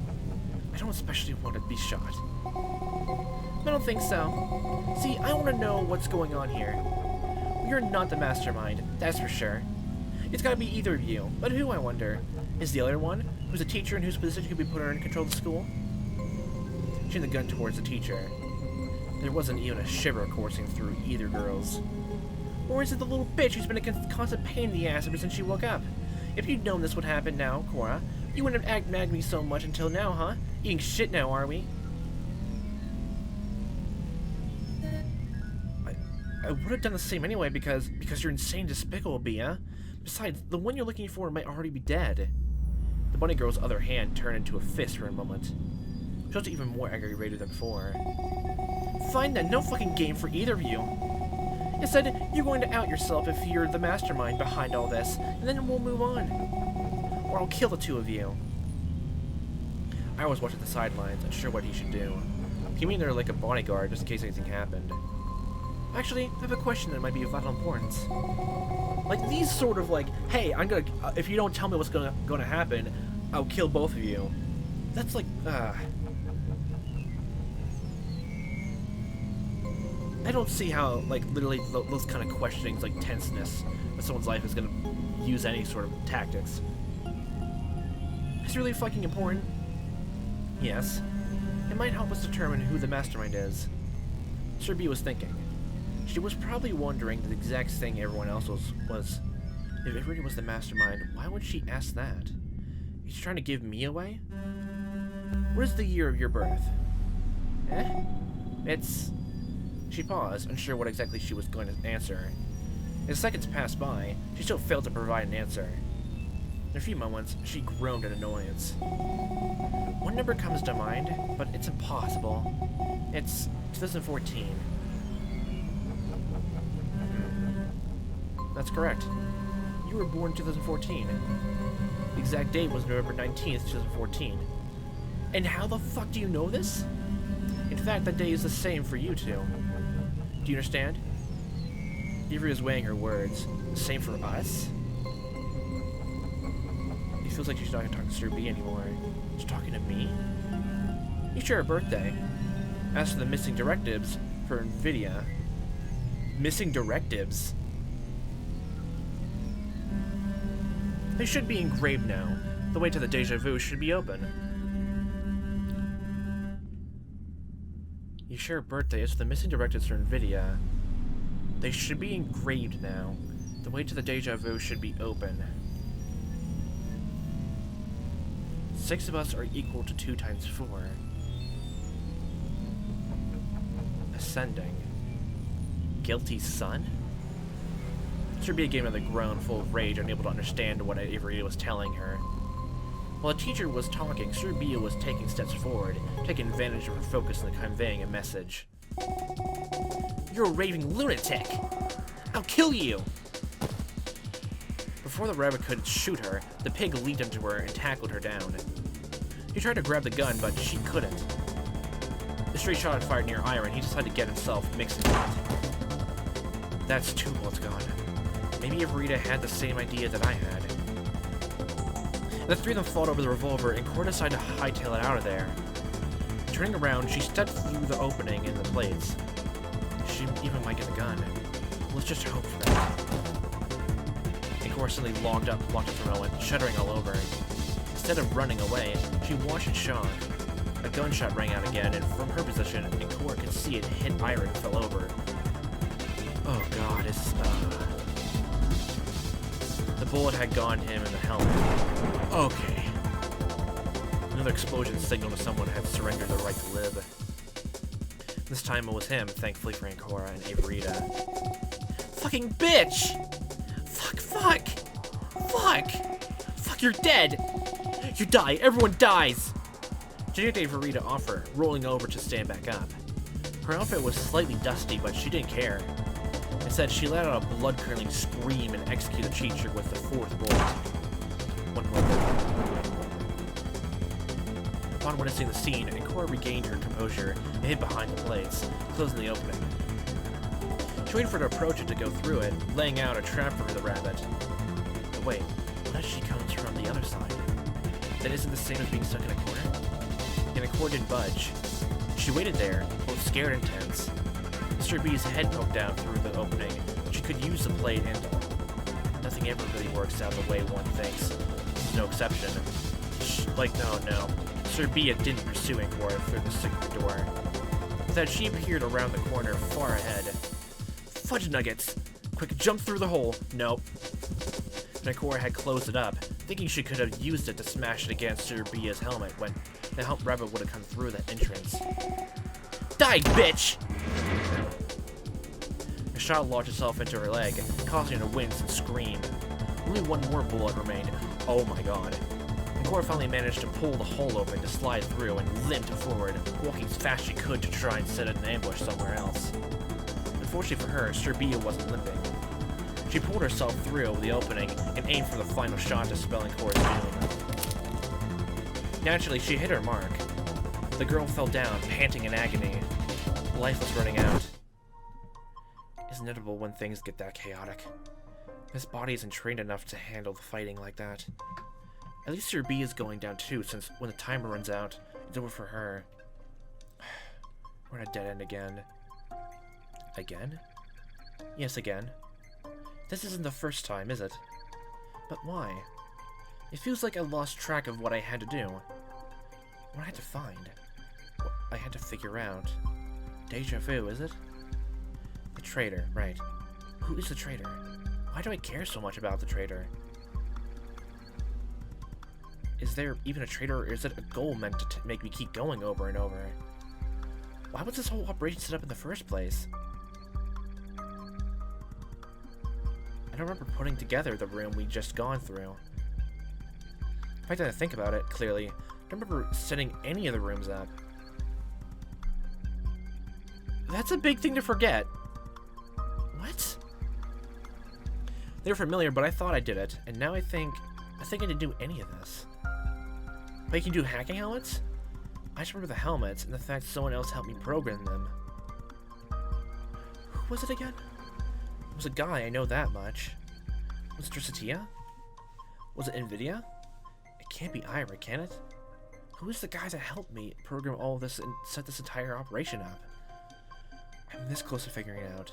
I don't especially want to be shot. I don't think so. See, I want to know what's going on here. You're not the mastermind, that's for sure. It's gotta be either of you, but who, I wonder? Is the other one, who's a teacher and whose position could be put her in control of the school? She aimed the gun towards the teacher. There wasn't even a shiver coursing through either girl's. Or is it the little bitch who's been a constant pain in the ass ever since she woke up? If you'd known this would happen now, Cora, you wouldn't have nagged me so much until now, huh? Eating shit now, are we? I would have done the same anyway because you're insane despicable, Bia. Besides, the one you're looking for might already be dead. The bunny girl's other hand turned into a fist for a moment. She was even more aggravated than before. Fine then, no fucking game for either of you. Instead, you're going to out yourself if you're the mastermind behind all this, and then we'll move on. Or I'll kill the 2 of you. I was watching the sidelines, unsure what he should do. He mean they're like a bodyguard just in case anything happened. Actually, I have a question that might be of vital importance. Like these sort of like, hey, I'm gonna, if you don't tell me what's gonna happen, I'll kill both of you. That's like, I don't see how, like, literally those kind of questionings, like tenseness of someone's life is gonna use any sort of tactics. It's really fucking important. Yes. It might help us determine who the mastermind is. Sir B was thinking. She was probably wondering the exact thing everyone else was. If it really was the mastermind, why would she ask that? Is she trying to give me away? What is the year of your birth? It's... She paused, unsure what exactly she was going to answer. As seconds passed by, she still failed to provide an answer. In a few moments, she groaned in annoyance. One number comes to mind, but it's impossible. It's 2014. That's correct. You were born in 2014. The exact date was November 19th, 2014. And how the fuck do you know this? In fact, that day is the same for you two. Do you understand? Avery is weighing her words. The same for us? It feels like she's not talking to Sir B anymore. She's talking to me? You share a birthday. As for the missing directives for NVIDIA... Missing directives? They should be engraved now. The way to the Deja Vu should be open. You share a birthday, so the missing directives for NVIDIA. They should be engraved now. The way to the Deja Vu should be open. 6 of us are equal to 2 times 4. Ascending. Guilty son? Sir B gave another groan, full of rage, unable to understand what Avery was telling her. While the teacher was talking, Sir B was taking steps forward, taking advantage of her focus and conveying a message. You're a raving lunatic! I'll kill you! Before the rabbit could shoot her, the pig leaped into her and tackled her down. He tried to grab the gun, but she couldn't. The stray shot had fired near Ira, and he decided to get himself mixed into it. That's 2 bullets gone. Maybe Everita had the same idea that I had. The 3 of them fought over the revolver, and Cora decided to hightail it out of there. Turning around, she stepped through the opening in the plates. She even might get the gun. Let's just hope for that. And Cora suddenly locked up for a moment, shuddering all over. Instead of running away, she watched in shock. A gunshot rang out again, and from her position, and Cora could see it hit Ira and fell over. Oh god, The bullet had gone him in the helmet. Okay. Another explosion signaled to someone had surrendered their right to live. This time it was him, thankfully for Cora and Averita. Fucking bitch! Fuck You're dead! You die! Everyone dies! She didn't wait for Rita to offer, rolling over to stand back up. Her outfit was slightly dusty, but she didn't care. Instead, she let out a blood-curdling scream and executed the cheat trick with the fourth bullet. One more bullet. Upon witnessing the scene, Cora regained her composure and hid behind the plates, closing the opening. She waited for her to approach it to go through it, laying out a trap for the rabbit. But wait, what if she comes from the other side? That isn't the same as being stuck in a corner? And Cora didn't budge. She waited there, both scared and tense. Mr. B's head poked out through the opening. She could use the plate, and nothing ever really works out the way one thinks. There's no exception. No. Mr. B didn't pursue Cora through the secret door. Instead, she appeared around the corner far ahead. Fudge nuggets! Quick, jump through the hole! Nope. And Cora had closed it up, thinking she could have used it to smash it against Sir Bia's helmet when the rabbit would have come through the entrance. Die, bitch! A shot lodged itself into her leg, causing her to wince and scream. Only one more bullet remained. Oh my god. And Cora finally managed to pull the hole open to slide through and limped forward, walking as fast as she could to try and set an ambush somewhere else. Unfortunately for her, Sir Bia wasn't limping. She pulled herself through the opening and aimed for the final shot to spell Cora's doom. Naturally, she hit her mark. The girl fell down, panting in agony. Life was running out. It's inevitable when things get that chaotic. This body isn't trained enough to handle the fighting like that. At least Sir B is going down too, since when the timer runs out, it's over for her. We're at a dead end again. Again? Yes, again. This isn't the first time, is it? But why? It feels like I lost track of what I had to do. What I had to find. What I had to figure out. Deja vu, is it? The traitor, right. Who is the traitor? Why do I care so much about the traitor? Is there even a traitor, or is it a goal meant to make me keep going over and over? Why was this whole operation set up in the first place? I don't remember putting together the room we just gone through. In fact, I didn't think about it clearly. I don't remember setting any of the rooms up. That's a big thing to forget. What? They were familiar, but I thought I did it, and now I think I didn't do any of this. But you can do hacking helmets? I just remember the helmets and the fact someone else helped me program them. Who was it again? It was a guy, I know that much. Was it Dressatia? Was it Nvidia? It can't be Ira, can it? Who is the guy that helped me program all of this and set this entire operation up? I'm this close to figuring it out.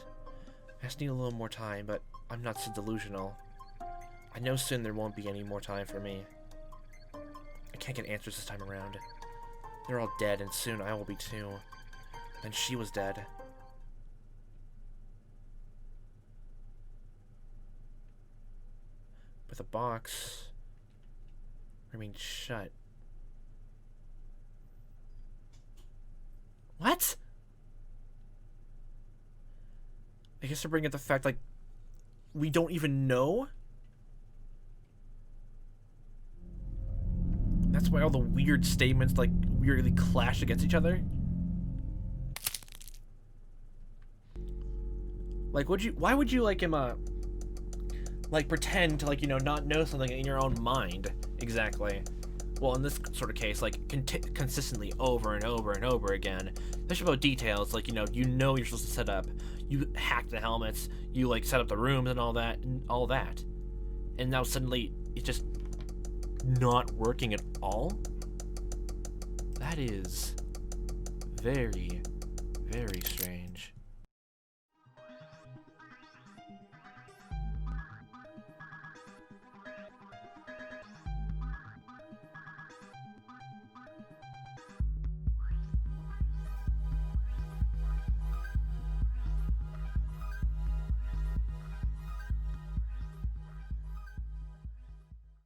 I just need a little more time, but I'm not so delusional. I know soon there won't be any more time for me. I can't get answers this time around. They're all dead, and soon I will be too. And she was dead. But the box remained shut. What? I guess to bring up the fact, like, we don't even know? That's why all the weird statements, like, weirdly clash against each other? Like, why would you, like, pretend to, like, you know, not know something in your own mind? Exactly. Well, in this sort of case, like, consistently over and over and over again. Especially about details, like, you know you're supposed to set up. You hack the helmets, you, like, set up the rooms and all that. And now suddenly, it's just not working at all? That is very, very strange.